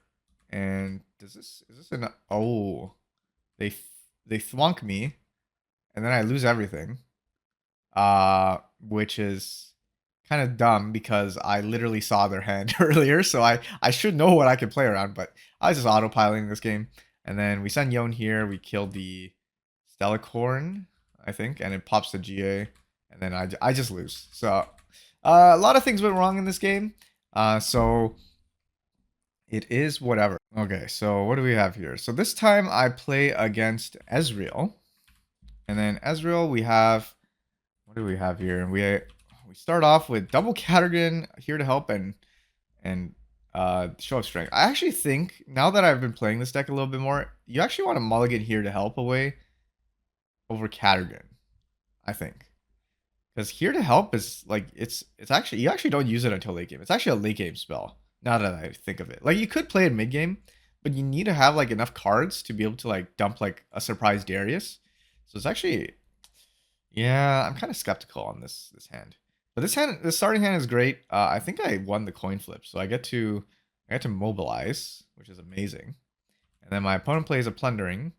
And is this an... Oh, they thwonk me. And then I lose everything. Which is kind of dumb because I literally saw their hand earlier, so I should know what I can play around, but I was just autopiloting this game. And then we send Yone here, we kill the Stellacorn, I think, and it pops the GA, and then I just lose. So a lot of things went wrong in this game, so it is whatever. Okay, so what do we have here? So this time I play against Ezreal, and then Ezreal we have... What do we have here? We start off with double Catagan here to help and Show of Strength. I actually think now that I've been playing this deck a little bit more, you actually want to mulligan here to help away over Catagan, I think. Because here to help is like it's actually, you actually don't use it until late game. It's actually a late game spell. Now that I think of it, like you could play it mid game, but you need to have like enough cards to be able to like dump like a surprise Darius. So it's actually... Yeah, I'm kind of skeptical on this hand. But this starting hand is great. I think I won the coin flip, so I get to mobilize, which is amazing. And then my opponent plays a plundering.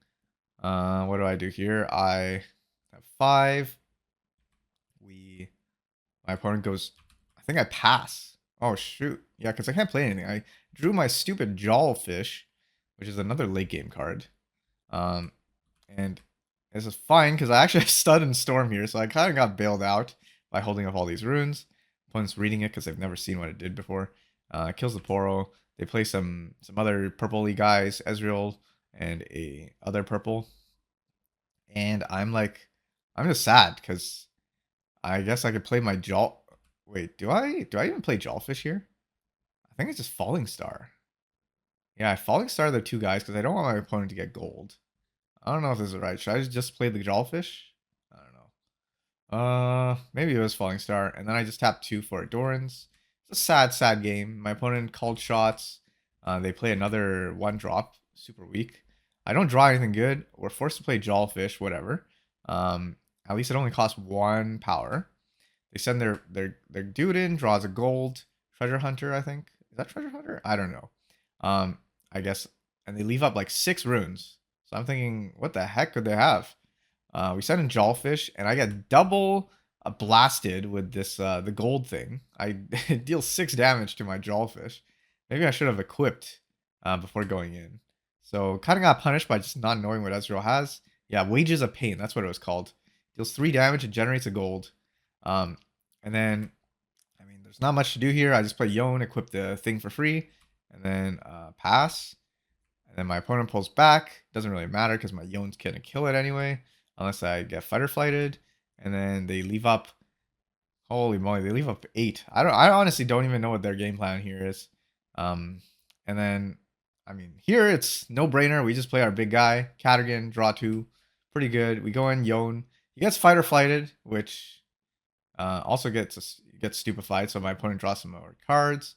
What do I do here? I have 5. My opponent goes... I think I pass. Oh shoot. Yeah, because I can't play anything. I drew my stupid Jawfish, which is another late game card. And this is fine because I actually have Stun and Storm here, so I kind of got bailed out by holding up all these runes. Opponent's reading it because they've never seen what it did before. Kills the Poro. They play some other purpley guys, Ezreal and a other purple. And I'm just sad because I guess I could play my Jaw... Wait, do I even play Jawfish here? I think it's just Falling Star. Yeah, Falling Star the 2 guys because I don't want my opponent to get gold. I don't know if this is right. Should I just play the Jawfish? I don't know. Maybe it was Falling Star, and then I just tapped 2 for Dorans. It's a sad, sad game. My opponent called shots. They play another 1-drop, super weak. I don't draw anything good. We're forced to play Jawfish, whatever. At least it only costs 1 power. They send their dude in, draws a gold. Treasure Hunter, I think. Is that Treasure Hunter? I don't know. I guess, and they leave up like 6 runes. So I'm thinking, what the heck could they have? We send in Jawfish, and I get double blasted with this the gold thing. I deal 6 damage to my Jawfish. Maybe I should have equipped before going in. So kind of got punished by just not knowing what Ezreal has. Yeah, Wages of Pain. That's what it was called. Deals 3 damage and generates a gold. And then, I mean, there's not much to do here. I just play Yone, equip the thing for free, and then pass. And then my opponent pulls back. Doesn't really matter because my Yone's gonna kill it anyway, unless I get fighter flighted. And then they leave up. Holy moly, they leave up 8. I honestly don't even know what their game plan here is. And then, I mean, here it's no brainer. We just play our big guy, Cadogan, draw 2, pretty good. We go in Yone. He gets fighter flighted, which also gets stupefied. So my opponent draws some more cards.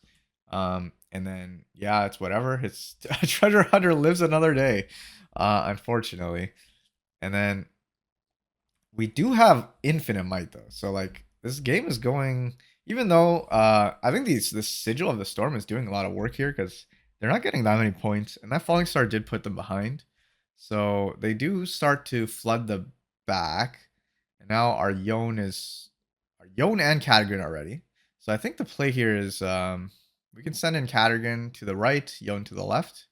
And then, yeah, it's whatever. It's Treasure Hunter lives another day, unfortunately. And then we do have infinite might though. So like this game is going, even though I think this Sigil of the Storm is doing a lot of work here because they're not getting that many points, and that Falling Star did put them behind. So they do start to flood the back. And now our Yone and Cadogan are ready. So I think the play here is we can send in Cadogan to the right, Yone to the left,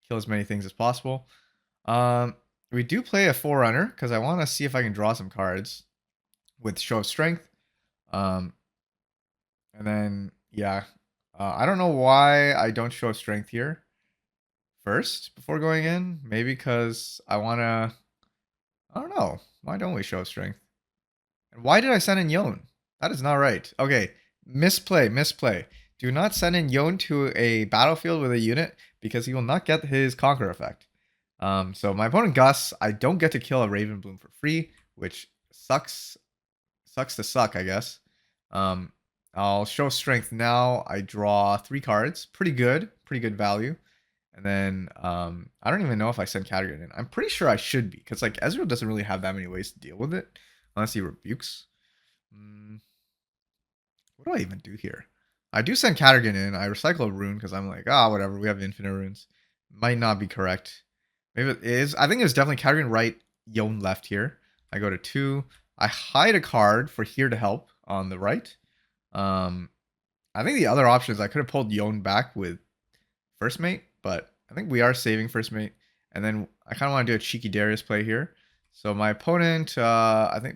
kill as many things as possible. We do play a Forerunner because I want to see if I can draw some cards with Show of Strength. And then, yeah, I don't know why I don't Show of Strength here first before going in. Maybe because I want to, I don't know. Why don't we Show of Strength? And why did I send in Yone? That is not right. Okay, misplay. Do not send in Yone to a battlefield with a unit because he will not get his Conquer effect. So my opponent Gus, I don't get to kill a Raven Bloom for free, which sucks to suck, I guess. I'll show strength now. I draw 3 cards. Pretty good value. And then I don't even know if I send Cadogan in. I'm pretty sure I should be, because like Ezreal doesn't really have that many ways to deal with it unless he rebukes. What do I even do here? I do send Cadogan in. I recycle a rune because I'm like, whatever. We have infinite runes. Might not be correct. Maybe it is. I think it was definitely Cadogan right, Yone left here. I go to 2. I hide a card for here to help on the right. I think the other option is I could have pulled Yone back with First Mate, but I think we are saving First Mate. And then I kind of want to do a cheeky Darius play here. So my opponent,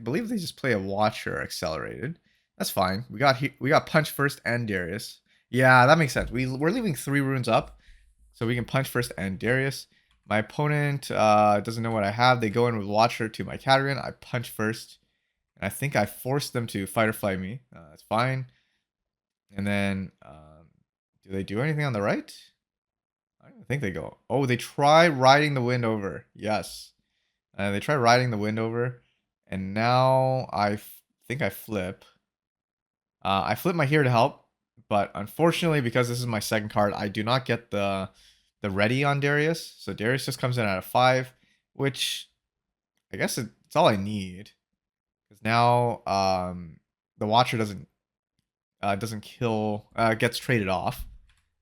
believe they just play a Watcher accelerated. That's fine. We got Punch first and Darius. Yeah, that makes sense. We're leaving 3 runes up, so we can Punch first and Darius. My opponent doesn't know what I have. They go in with Watcher to my Cadogan. I punch first. And I think I forced them to fight or flight me. That's fine. And then, do they do anything on the right? I don't think they go. Oh, they try riding the wind over. Yes. They try riding the wind over. And now I think I flip. I flip my here to help. But unfortunately, because this is my second card, I do not get the ready on Darius. So Darius just comes in at a 5, which I guess it's all I need. Because now the Watcher doesn't kill, gets traded off.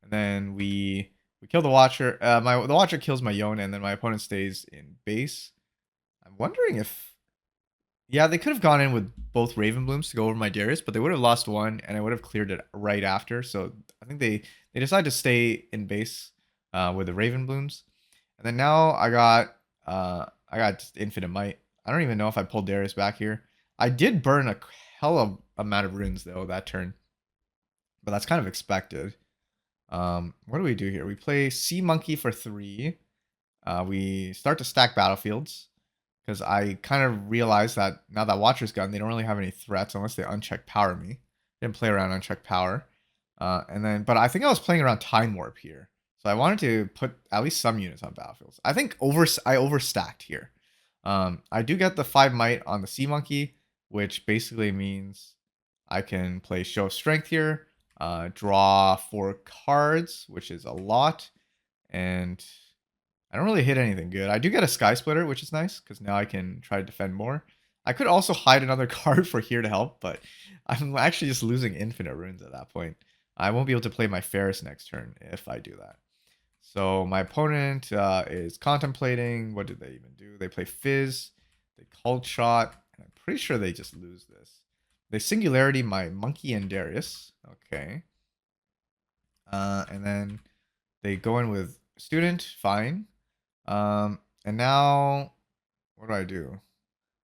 And then we kill the Watcher. The Watcher kills my Yone, and then my opponent stays in base. I'm wondering if, yeah, they could have gone in with both Raven Blooms to go over my Darius, but they would have lost one, and I would have cleared it right after. So I think they decided to stay in base with the Raven Blooms. And then now I got just infinite might. I don't even know if I pulled Darius back here. I did burn a hell of amount of runes though that turn, but that's kind of expected. What do we do here? We play Sea Monkey for 3. We start to stack battlefields because I kind of realized that now that Watcher's gone, they don't really have any threats unless they uncheck power me. Didn't play around uncheck power. But I think I was playing around Time Warp here. So I wanted to put at least some units on battlefields. I think I overstacked here. I do get the 5 might on the Sea Monkey. which basically means I can play Show of Strength here, draw 4 cards, which is a lot, and I don't really hit anything good. I do get a Sky Splitter, which is nice, because now I can try to defend more. I could also hide another card for here to help, but I'm actually just losing infinite runes at that point. I won't be able to play my Ferris next turn if I do that. So my opponent is contemplating. What did they even do? They play Fizz. They called shot. And I'm pretty sure they just lose this. They Singularity my Monkey and Darius. Okay. And then they go in with Student. Fine. And now, what do I do?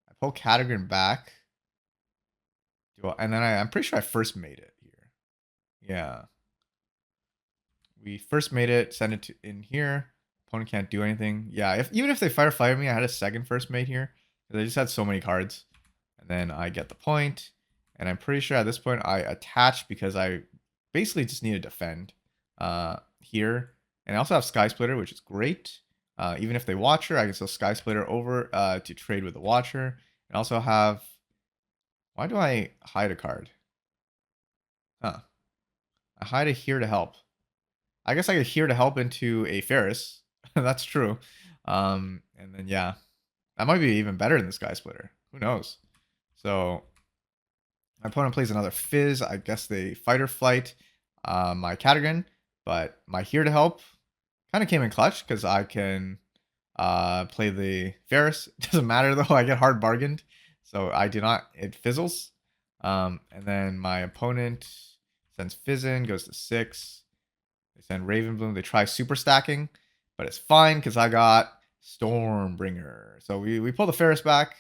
I pull Category back. And then I'm pretty sure I first made it here. Yeah. We first made it, send it in here. Opponent can't do anything. Yeah, even if they fire me, I had a second first mate here. Because I just had so many cards. And then I get the point. And I'm pretty sure at this point I attach because I basically just need to defend here. And I also have Sky Splitter, which is great. Even if they Watcher, I can still Sky Splitter over to trade with the Watcher. And also have... Why do I hide a card? Huh. I hide a Here to Help. I guess I could Here to Help into a Ferris. That's true. And then, yeah. That might be even better than the Sky Splitter. Who knows? So, my opponent plays another Fizz. I guess they Fight or Flight my Catagan. But my Here to Help kind of came in clutch because I can play the Ferris. It doesn't matter, though. I get hard bargained. So, I do not. It fizzles. And then my opponent sends Fizz in, goes to 6. They send Ravenbloom. They try super stacking, but it's fine because I got Stormbringer. So we pull the Ferris back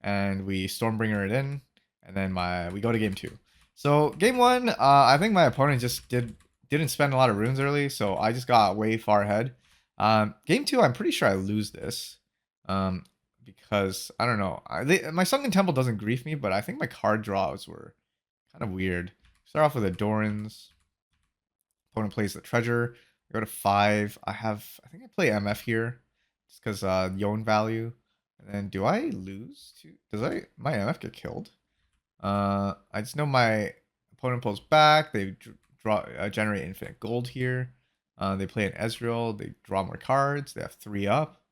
and we Stormbringer it in, and then we go to game 2. So game 1, I think my opponent just didn't spend a lot of runes early, so I just got way far ahead. Game 2, I'm pretty sure I lose this. Because I don't know. My Sunken Temple doesn't grief me, but I think my card draws were kind of weird. Start off with a Doran's. Opponent plays the treasure. I go to 5. I think I play MF here. Just because Yon value. And then do I lose to my MF get killed? I just know my opponent pulls back. They generate infinite gold here. They play an Ezreal. They draw more cards. They have 3 up.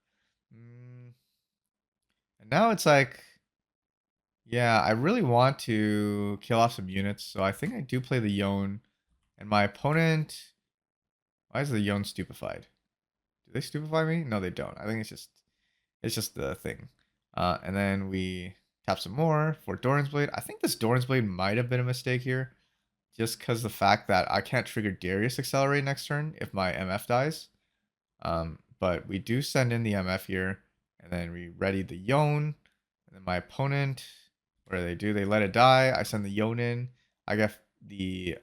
And now it's like, yeah, I really want to kill off some units. So I think I do play the Yon. And my opponent... Why is the Yon stupefied? Do they stupefy me? No, they don't. I think it's just the thing. And then we tap some more for Doran's Blade. I think this Doran's Blade might have been a mistake here. Just because the fact that I can't trigger Darius Accelerate next turn if my MF dies. But we do send in the MF here. And then we ready the Yon. And then my opponent, what do? They let it die. I send the Yon in. I get the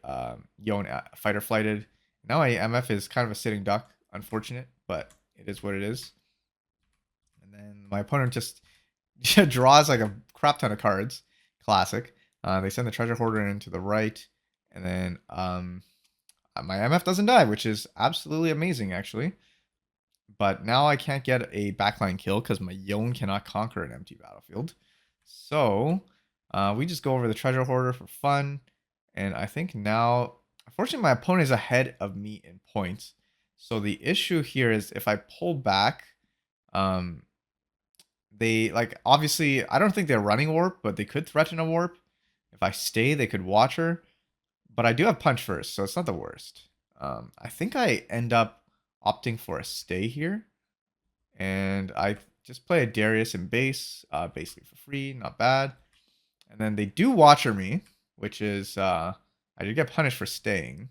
Yon fighter flighted. Now my MF is kind of a sitting duck. Unfortunate, but it is what it is. And then my opponent just draws like a crap ton of cards. Classic. They send the treasure hoarder into the right. And then my MF doesn't die, which is absolutely amazing, actually. But now I can't get a backline kill because my Yon cannot conquer an empty battlefield. So we just go over the treasure hoarder for fun. And I think now, unfortunately, my opponent is ahead of me in points. So the issue here is if I pull back, they obviously, I don't think they're running warp, but they could threaten a warp. If I stay, they could watch her. But I do have punch first, so it's not the worst. I think I end up opting for a stay here. And I just play a Darius in base, basically for free, not bad. And then they do watcher me, which is I did get punished for staying.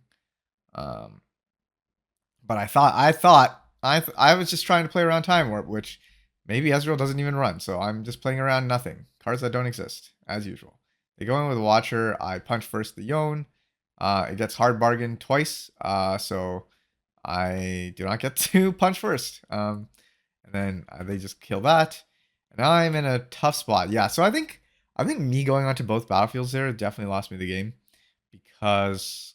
But I was just trying to play around Time Warp, which maybe Ezreal doesn't even run. So I'm just playing around nothing. Cards that don't exist, as usual. They go in with Watcher. I punch first the Yon. It gets hard bargain twice. So I do not get to punch first. And then they just kill that. And now I'm in a tough spot. Yeah, so I think me going onto both battlefields there definitely lost me the game. Because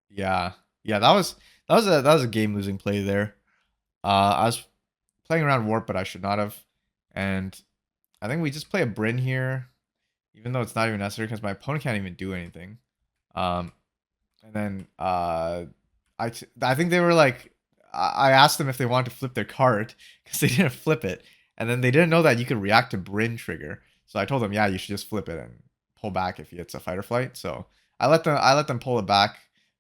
yeah, that was a game losing play there. I was playing around warp, but I should not have. And I think we just play a Bryn here. even though it's not even necessary because my opponent can't even do anything. And then I think they were like, I asked them if they wanted to flip their card because they didn't flip it, and then they didn't know that you could react to Bryn trigger. So I told them, yeah, you should just flip it and pull back if it's a fight or flight. So I let them pull it back,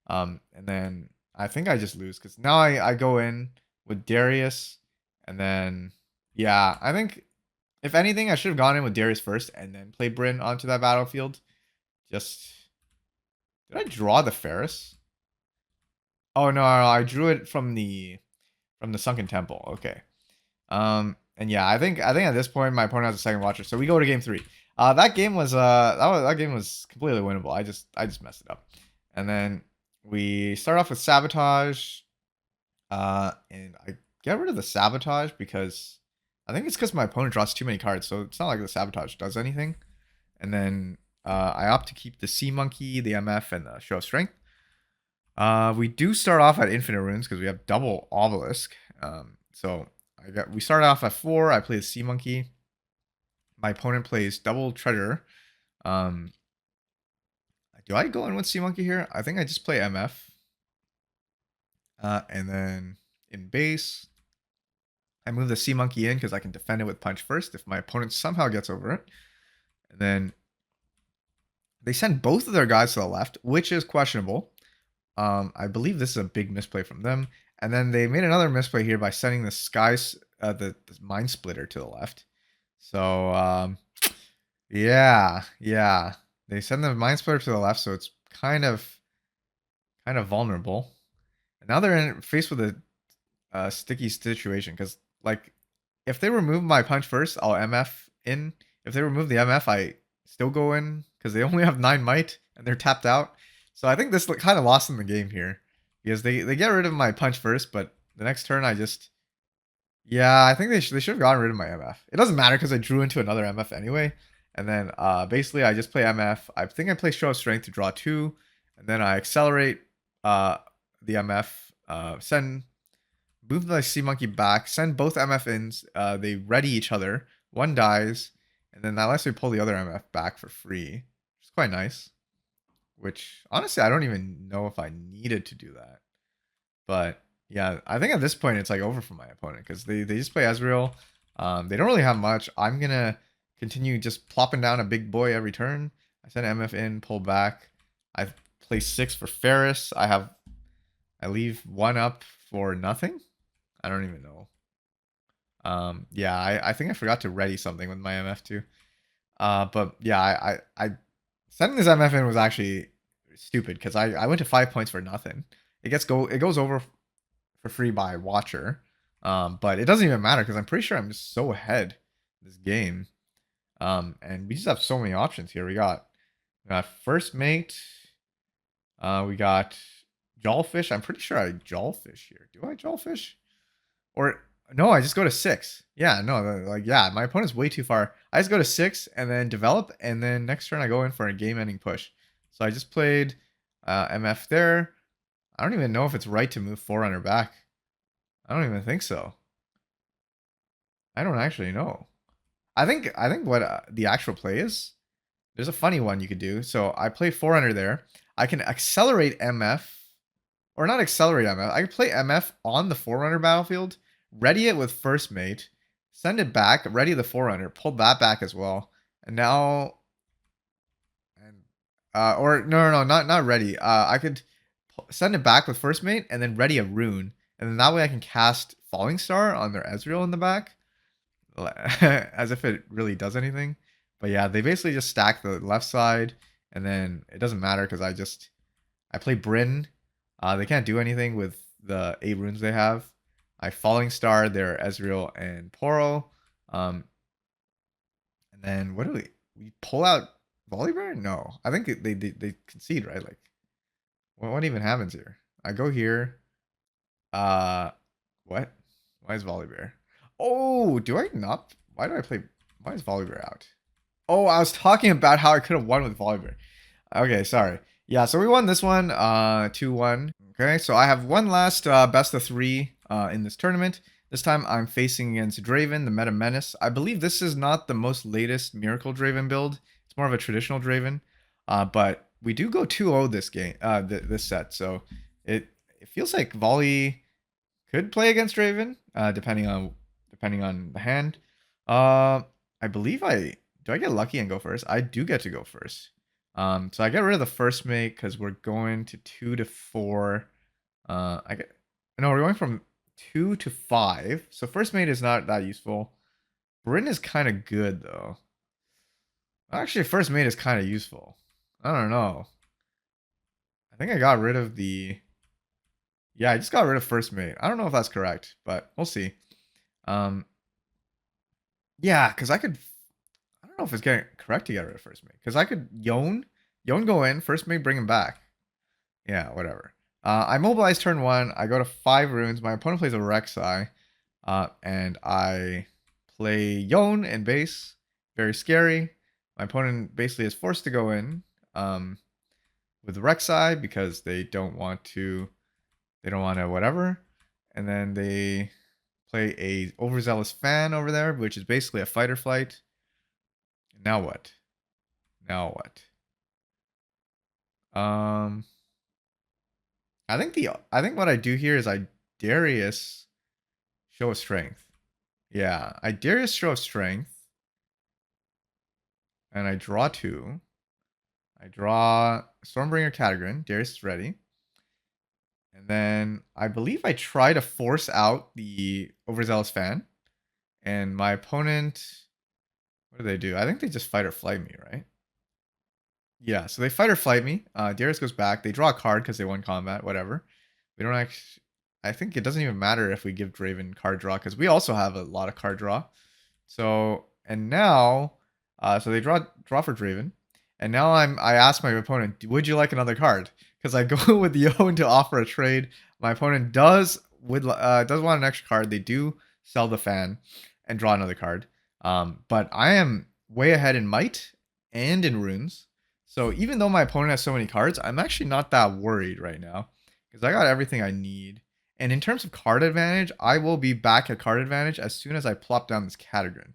and then I think I just lose because now I go in with Darius, and then yeah, I think if anything I should have gone in with Darius first and then play Bryn onto that battlefield. Just did I draw the Ferris? Oh no, I drew it from the Sunken Temple. Okay. And yeah, I think at this point my opponent has a second watcher, so we go to game 3. That game was that game was completely winnable. I just messed it up. And then we start off with sabotage. And I get rid of the sabotage because I think it's because my opponent draws too many cards, so it's not like the sabotage does anything. And then I opt to keep the Sea Monkey, the MF, and the Show of Strength. We do start off at Infinite Runes because we have double Obelisk. So we start off at 4. I play the Sea Monkey. My opponent plays double Treasure. Do I go in with Sea Monkey here? I think I just play MF. And then in base, I move the Sea Monkey in because I can defend it with Punch first if my opponent somehow gets over it. And then they send both of their guys to the left, which is questionable. I believe this is a big misplay from them. And then they made another misplay here by sending the the Mind Splitter to the left. So yeah. They send the Mind Splitter to the left, so it's kind of vulnerable. And now they're faced with a sticky situation because like if they remove my punch first, I'll MF in. If they remove the MF, I still go in because they only have 9 might and they're tapped out. So I think this kind of lost in the game here because they get rid of my punch first, but the next turn I just I think they should have gotten rid of my MF. It doesn't matter because I drew into another MF anyway. And then basically I just play MF. I think I play Show of Strength to draw 2, and then I accelerate the MF, move the Sea Monkey back, send both MF ins. They ready each other. One dies, and then that lets me pull the other MF back for free, which is quite nice. Which honestly, I don't even know if I needed to do that. But yeah, I think at this point it's like over for my opponent because they just play Ezreal. They don't really have much. I'm gonna continue just plopping down a big boy every turn. I send MF in, pull back. I play 6 for Ferris. I leave 1 up for nothing. I don't even know. Yeah, I think I forgot to ready something with my MF too. But yeah, I sending this MF in was actually stupid because I went to 5 points for nothing. It goes over for free by Watcher. But it doesn't even matter because I'm pretty sure I'm just so ahead this game. And we just have so many options here. We got First Mate. We got Jawfish. I'm pretty sure I Jawfish here. Do I Jawfish? Or no, I just go to 6. Yeah, no, like yeah, my opponent's way too far. I just go to 6 and then develop, and then next turn I go in for a game-ending push. So I just played MF there. I don't even know if it's right to move Forerunner back. I don't even think so. I don't actually know. I think what the actual play is, there's a funny one you could do. So I play Forerunner there. I can accelerate MF, or not accelerate MF. I can play MF on the Forerunner battlefield, ready it with First Mate, send it back, ready the Forerunner, pull that back as well, and now, or no, not ready. I could send it back with First Mate and then ready a rune, and then that way I can cast Falling Star on their Ezreal in the back, as if it really does anything. But yeah, they basically just stack the left side, and then it doesn't matter because I play Bryn. They can't do anything with the 8 runes they have. I Falling Star their Ezreal and Poro. And then what do we pull out Volibear? No, I think they concede, right? Like, what even happens here? I go here. What? Why is Volibear? Oh, do I not? Why do I play? Why is Volibear out? Oh, I was talking about how I could have won with Volibear. Okay, sorry. Yeah, so we won this one, 2-1. Okay, so I have one last best of 3 in this tournament. This time I'm facing against Draven, the Meta Menace. I believe this is not the most latest Miracle Draven build. It's It's more of a traditional Draven. But we do go 2-0 this game, this set. So it feels like Volley could play against Draven, depending on the hand. I believe I get lucky and go first? I do get to go first. So I get rid of the first mate because we're going to 2 to 4. We're going from 2 to 5. So first mate is not that useful. Bryn is kind of good though. Actually, first mate is kind of useful. I don't know. I think I got rid of the. Yeah, I just got rid of first mate. I don't know if that's correct, but we'll see. Yeah, because I could. I don't know if it's getting correct to get rid of first mate because I could Yone go in first mate, bring him back. Yeah, whatever. I mobilize turn 1. I go to 5 runes. My opponent plays a Rek'Sai, and I play Yone in base. Very scary. My opponent basically is forced to go in with Rek'Sai because they don't want to. They don't want to whatever, and then they play a overzealous fan over there, which is basically a fight or flight. Now what? Now what? I think what I do here is I Darius show of strength. Yeah, I Darius show of strength, and I draw 2. I draw Stormbringer Catagrin. Darius is ready. And then I believe I try to force out the overzealous fan. And my opponent, what do they do? I think they just fight or flight me, right? Yeah, so they fight or flight me. Darius goes back. They draw a card because they won combat, whatever. We don't actually. I think it doesn't even matter if we give Draven card draw because we also have a lot of card draw. So, and now, so they draw for Draven. And now I ask my opponent, would you like another card? Because I go with Yone to offer a trade. My opponent does want an extra card. They do sell the fan and draw another card. But I am way ahead in might and in runes. So even though my opponent has so many cards, I'm actually not that worried right now because I got everything I need. And in terms of card advantage, I will be back at card advantage as soon as I plop down this Catagrin.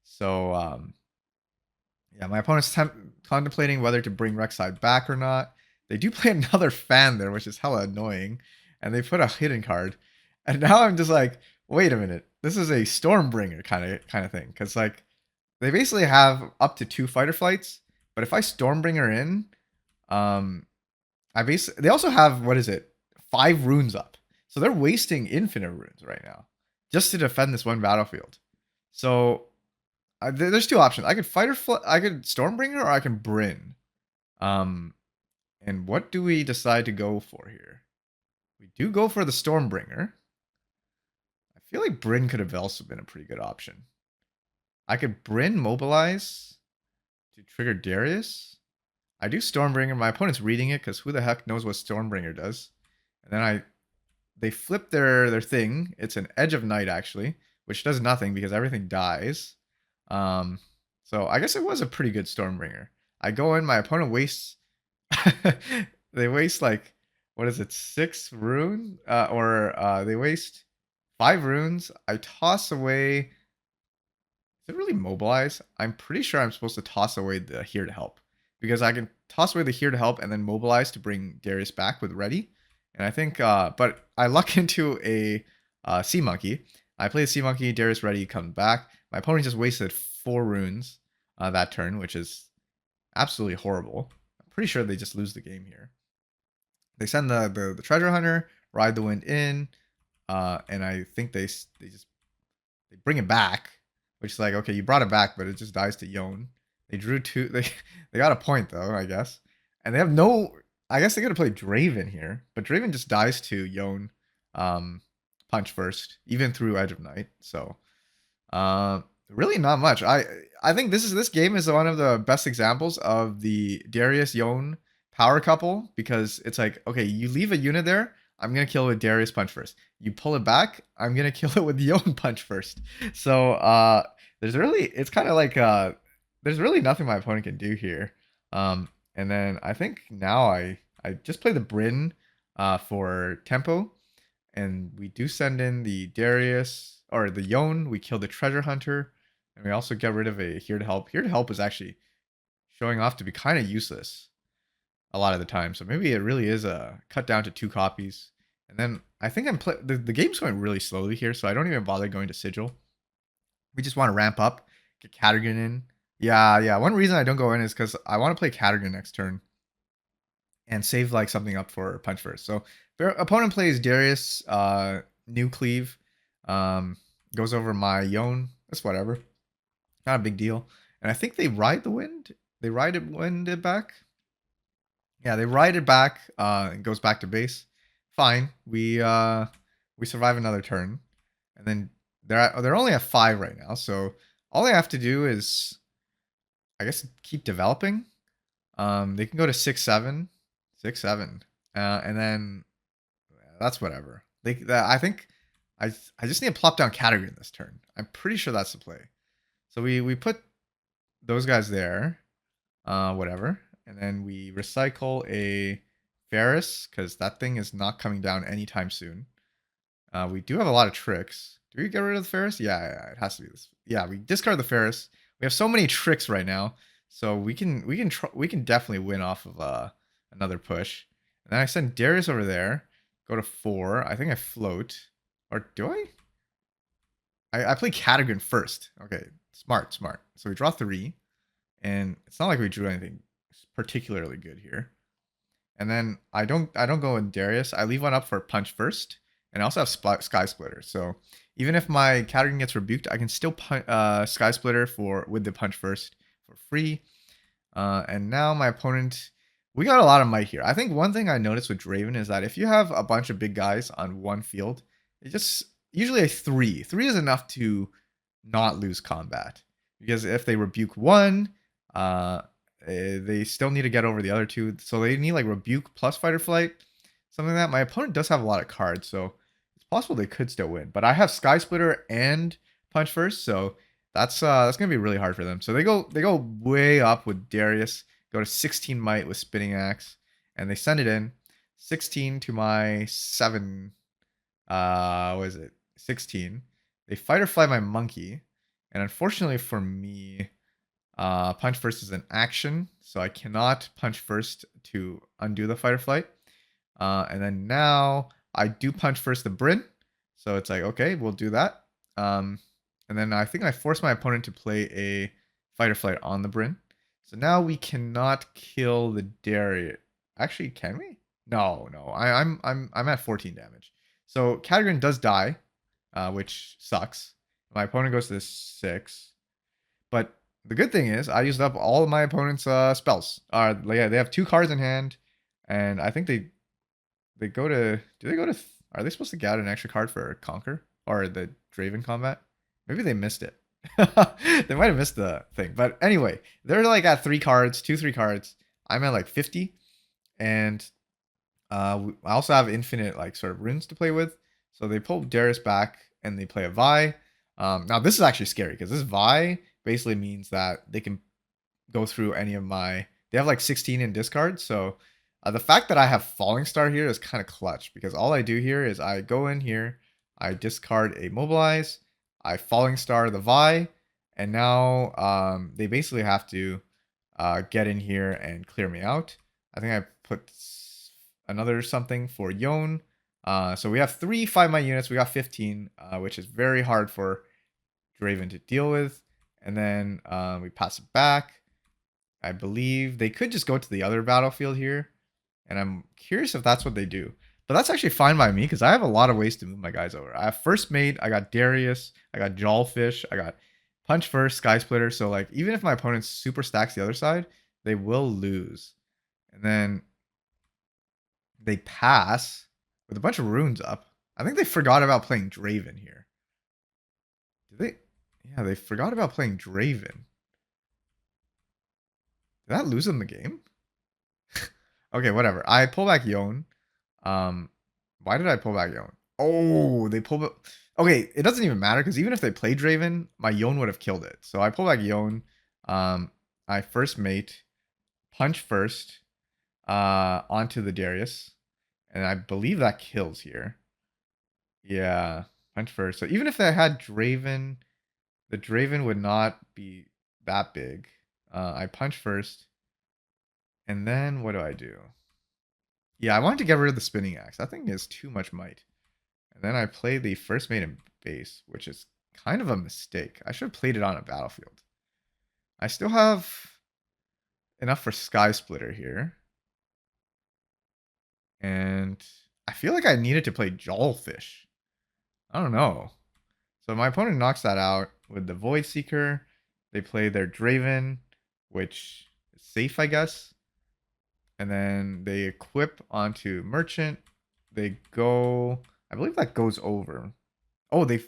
So yeah, my opponent's contemplating whether to bring Rek'Sai back or not. They do play another fan there, which is hella annoying. And they put a hidden card. And now I'm just like, wait a minute. This is a Stormbringer kind of thing. Because like they basically have up to 2 fighter flights. But if I Stormbringer in, they also have, what is it? 5 runes up. So they're wasting infinite runes right now just to defend this one battlefield. So there's 2 options. I could I could Stormbringer or I can Bryn. And what do we decide to go for here? We do go for the Stormbringer. I feel like Bryn could have also been a pretty good option. I could Bryn mobilize to trigger Darius. I do Stormbringer. My opponent's reading it because who the heck knows what Stormbringer does? And then they flip their thing. It's an Edge of Night actually, which does nothing because everything dies. So I guess it was a pretty good Stormbringer. I go in, my opponent wastes. They waste like, what is it, 6 runes? They waste 5 runes. I toss away. Is it really mobilize? I'm pretty sure I'm supposed to toss away the Here to Help because I can toss away the Here to Help and then mobilize to bring Darius back with ready. And I think, but I luck into a Sea Monkey. I play the Sea Monkey, Darius ready, comes back. My opponent just wasted 4 runes that turn, which is absolutely horrible. I'm pretty sure they just lose the game here. They send the Treasure Hunter, ride the wind in, and I think they bring it back, which is like, okay, you brought it back, but it just dies to Yone. They drew 2. They got a point though, I guess, and they have no. I guess they gotta play Draven here, but Draven just dies to Yone, punch first, even through Edge of Night. So, really not much. I think this game is one of the best examples of the Darius Yone power couple because it's like, okay, you leave a unit there, I'm gonna kill it with Darius punch first. You pull it back, I'm gonna kill it with Yone punch first. So it's kind of like there's really nothing my opponent can do here. And then I think now I just play the Bryn for tempo, and we do send in the Darius or the Yone. We kill the Treasure Hunter, and we also get rid of a Here to Help. Here to Help is actually showing off to be kind of useless a lot of the time. So maybe it really is a cut down to 2 copies. And then I think the game's going really slowly here, so I don't even bother going to Sigil. We just want to ramp up, get Cadogan in. Yeah. One reason I don't go in is because I want to play Cadogan next turn and save like something up for punch first. So their opponent plays Darius, new cleave, goes over my Yone. That's whatever. Not a big deal. And I think they ride the wind. They wind it back. Yeah, they ride it back. It goes back to base. Fine. We survive another turn, and then they're only at 5 right now. So all they have to do is, I guess, keep developing. They can go to 6-7, 6-7, and then that's whatever. I think I just need to plop down category in this turn. I'm pretty sure that's the play. So we put those guys there, whatever, and then we recycle a Ferris because that thing is not coming down anytime soon. We do have a lot of tricks. Do we get rid of the Ferris? Yeah, it has to be this. Yeah, we discard the Ferris. We have so many tricks right now, so we can definitely win off of another push. And then I send Darius over there. Go to 4. I think I float, or do I? I play Cadogan first. Okay, smart. So we draw 3, and it's not like we drew anything particularly good here. And then I don't go in Darius. I leave one up for punch first, and I also have Sky Splitter. So even if my Cadogan gets rebuked, I can still Sky Splitter with the punch first for free. And now my opponent, we got a lot of might here. I think one thing I noticed with Draven is that if you have a bunch of big guys on one field, it just usually a 3. 3 is enough to not lose combat, because if they rebuke one, they still need to get over the other 2. So they need like rebuke plus fight or flight, something like that. My opponent does have a lot of cards, so it's possible they could still win. But I have Sky Splitter and punch first, so that's gonna be really hard for them. So they go way up with Darius, go to 16 might with Spinning Axe, and they send it in 16 to my 7. What is it? 16. They fight or fly my monkey, and unfortunately for me, punch first is an action, so I cannot punch first to undo the fight or flight. And then now I do punch first the Bryn, so it's like, okay, we'll do that. And then I think I force my opponent to play a fight or flight on the Bryn. So now we cannot kill the Darius. Actually, can we? No. I'm at 14 damage. So Cadogan does die, which sucks. My opponent goes to 6. But the good thing is I used up all of my opponent's spells. Yeah, they have 2 cards in hand, and I think they go to. Do they go to? Are they supposed to get an extra card for Conquer or the Draven combat? Maybe they missed it. They might have missed the thing. But anyway, they're like at 3 cards, 3 cards. I'm at like 50, and I also have infinite like sort of runes to play with. So they pull Darius back and they play a Vi. Now this is actually scary because this Vi basically means that they can go through any of my. They have like 16 in discard, so the fact that I have Falling Star here is kind of clutch, because all I do here is I go in here, I discard a Mobilize, I Falling Star the Vi, and now they basically have to get in here and clear me out. I think I put another something for Yone. So we have 3 5-might units. We got 15, which is very hard for Draven to deal with. And then we pass it back. I believe they could just go to the other battlefield here, and I'm curious if that's what they do. But that's actually fine by me because I have a lot of ways to move my guys over. I have First Mate, I got Darius, I got Jawfish, I got Punch First, Sky Splitter. So like even if my opponent super stacks the other side, they will lose. And then they pass with a bunch of runes up. I think they forgot about playing Draven here. Did they? Yeah, they forgot about playing Draven. Did that lose them the game? Okay, whatever. I pull back Yone. Why did I pull back Yone? Oh, they pull back. Okay, it doesn't even matter because even if they played Draven, my Yone would have killed it. So I pull back Yone. I First Mate, punch first, onto the Darius, and I believe that kills here. Yeah, punch first. So even if I had Draven, the Draven would not be that big. I punch first, and then what do I do? Yeah, I wanted to get rid of the spinning axe. I think it's too much might. And then I play the first mate in base, which is kind of a mistake. I should have played it on a battlefield. I still have enough for Sky Splitter here. And I feel like I needed to play Jawfish. I don't know. So my opponent knocks that out with the Void Seeker. They play their Draven, which is safe, I guess. And then they equip onto Merchant. They go. I believe that goes over. Oh, they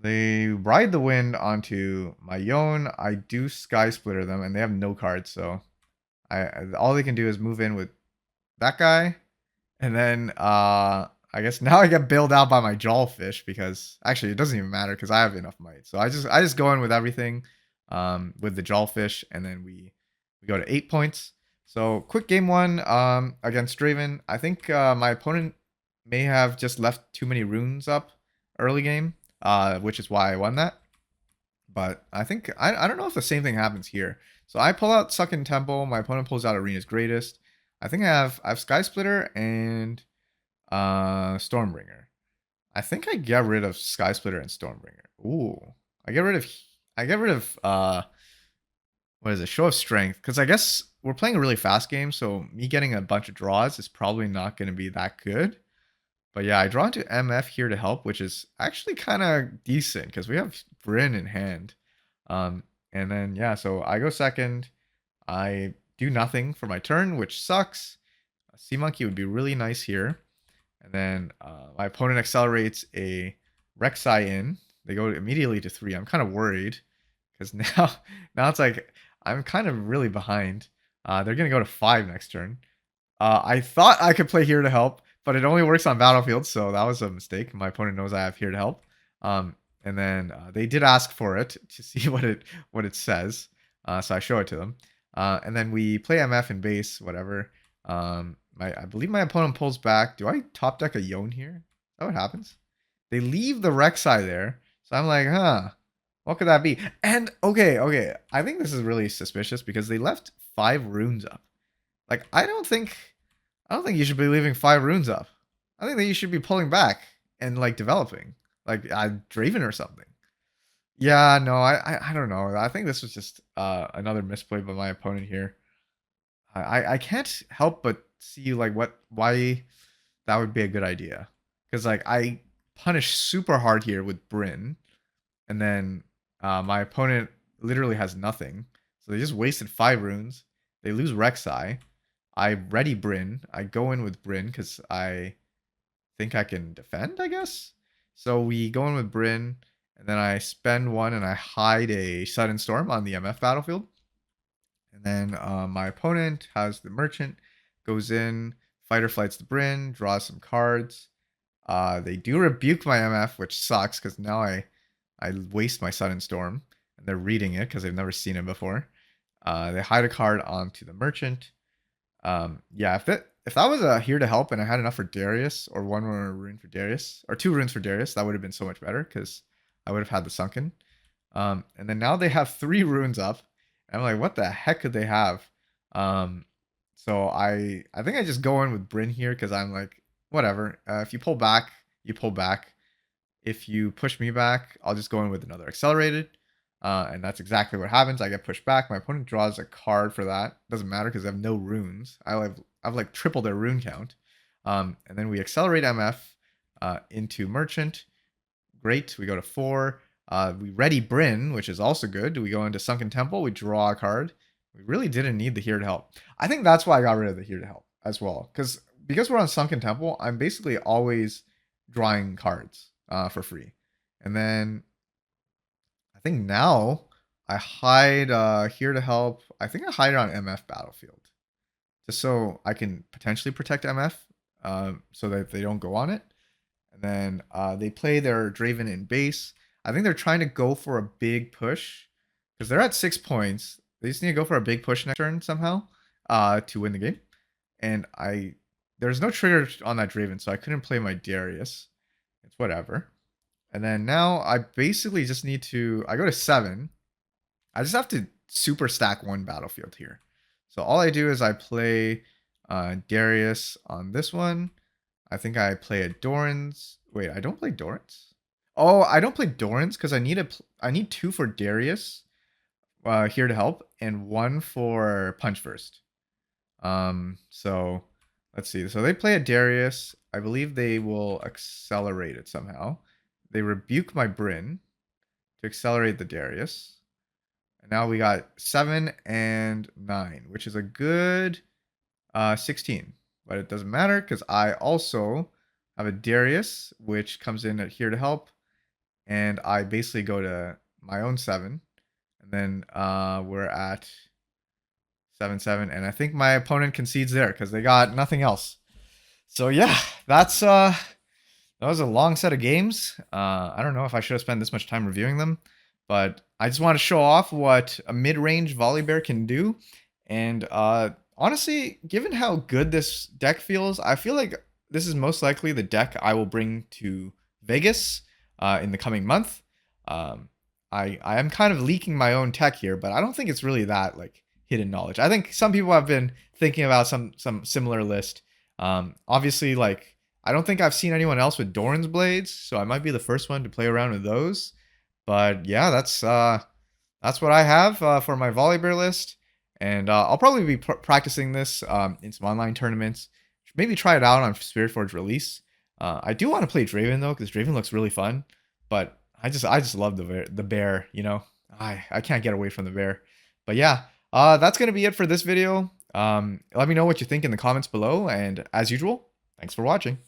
ride the wind onto my Yone. I do Sky Splitter them, and they have no cards, so all they can do is move in with that guy, and then I guess now I get bailed out by my Jawfish because actually it doesn't even matter because I have enough might. So I just go in with everything, with the Jawfish, and then we go to 8 points. So quick game one against Draven. I think my opponent may have just left too many runes up early game, which is why I won that. But I think I don't know if the same thing happens here. So I pull out Suckin Temple. My opponent pulls out Arena's Greatest. I think I have Sky Splitter and Stormbringer. I think I get rid of Sky Splitter and Stormbringer. Ooh, I get rid of what is it? Show of Strength, because I guess we're playing a really fast game, so me getting a bunch of draws is probably not going to be that good. But yeah, I draw into MF here to help, which is actually kind of decent because we have Bryn in hand. And then yeah, so I go second. I do nothing for my turn, which sucks. A Sea Monkey would be really nice here. And then my opponent accelerates a Rek'Sai in. They go immediately to 3. I'm kind of worried because now it's like I'm kind of really behind. They're gonna go to 5 next turn. I thought I could play Here to Help, but it only works on battlefield, so that was a mistake. My opponent knows I have Here to Help. And then they did ask for it to see what it says. So I show it to them. And then we play MF in base, whatever. I believe my opponent pulls back. Do I top deck a Yone here? Is that what happens? They leave the Rek'Sai there. So I'm like, huh, what could that be? And okay. I think this is really suspicious because they left 5 runes up. Like, I don't think you should be leaving 5 runes up. I think that you should be pulling back and like developing. Like Draven or something. Yeah, no, I don't know. I think this was just another misplay by my opponent here. I can't help but see like why that would be a good idea. Because like I punish super hard here with Bryn, and then my opponent literally has nothing. So they just wasted 5 runes. They lose Rek'Sai. I ready Bryn. I go in with Bryn because I think I can defend, I guess. So we go in with Bryn, and then I spend 1 and I hide a Sudden Storm on the MF battlefield. And then my opponent has the Merchant, goes in, Fighter Flights the Bryn, draws some cards. They do rebuke my MF, which sucks because now I waste my Sudden Storm, and they're reading it because they've never seen it before. They hide a card onto the Merchant. Yeah, if that was a Here to Help and I had enough for Darius, or 1 more rune for Darius, or 2 runes for Darius, that would have been so much better because I would have had the Sunken. And then now they have 3 runes up. And I'm like, what the heck could they have? So I think I just go in with Bryn here because I'm like, whatever. If you pull back, you pull back. If you push me back, I'll just go in with another accelerated. And that's exactly what happens. I get pushed back. My opponent draws a card for that. Doesn't matter because I have no runes. I've like tripled their rune count. And then we accelerate MF into Merchant. Great. We go to 4. We ready Bryn, which is also good. We go into Sunken Temple. We draw a card. We really didn't need the Here to Help. I think that's why I got rid of the Here to Help as well. Because we're on Sunken Temple, I'm basically always drawing cards for free. And then I think now I hide Here to Help. I think I hide it on MF battlefield. Just so I can potentially protect MF so that they don't go on it. And then they play their Draven in base. I think they're trying to go for a big push because they're at 6 points. They just need to go for a big push next turn somehow to win the game. And there's no trigger on that Draven, so I couldn't play my Darius. It's whatever. And then now I basically just need to. I go to 7. I just have to super stack one battlefield here. So all I do is I play Darius on this one. I think I play a Doran's. Wait, I don't play Doran's? Oh, I don't play Doran's because I need 2 for Darius here to help and 1 for Punch First. So let's see. So they play a Darius. I believe they will accelerate it somehow. They rebuke my Bryn to accelerate the Darius. And now we got 7 and 9, which is a good 16. But it doesn't matter because I also have a Darius, which comes in at here to help. And I basically go to my own 7. And then we're at 7-7. And I think my opponent concedes there because they got nothing else. So yeah, that was a long set of games. I don't know if I should have spent this much time reviewing them, but I just want to show off what a mid-range Volibear can do. And honestly, given how good this deck feels, I feel like this is most likely the deck I will bring to Vegas in the coming month. I am kind of leaking my own tech here, but I don't think it's really that like hidden knowledge. I think some people have been thinking about some similar list. Obviously, like I don't think I've seen anyone else with Doran's blades, so I might be the first one to play around with those. But yeah, that's what I have for my Volibear list, and I'll probably be practicing this in some online tournaments. Maybe try it out on Spiritforged release. I do want to play Draven though, because Draven looks really fun. But I just love the bear. You know, I can't get away from the bear. But yeah, that's gonna be it for this video. Let me know what you think in the comments below, and as usual, thanks for watching.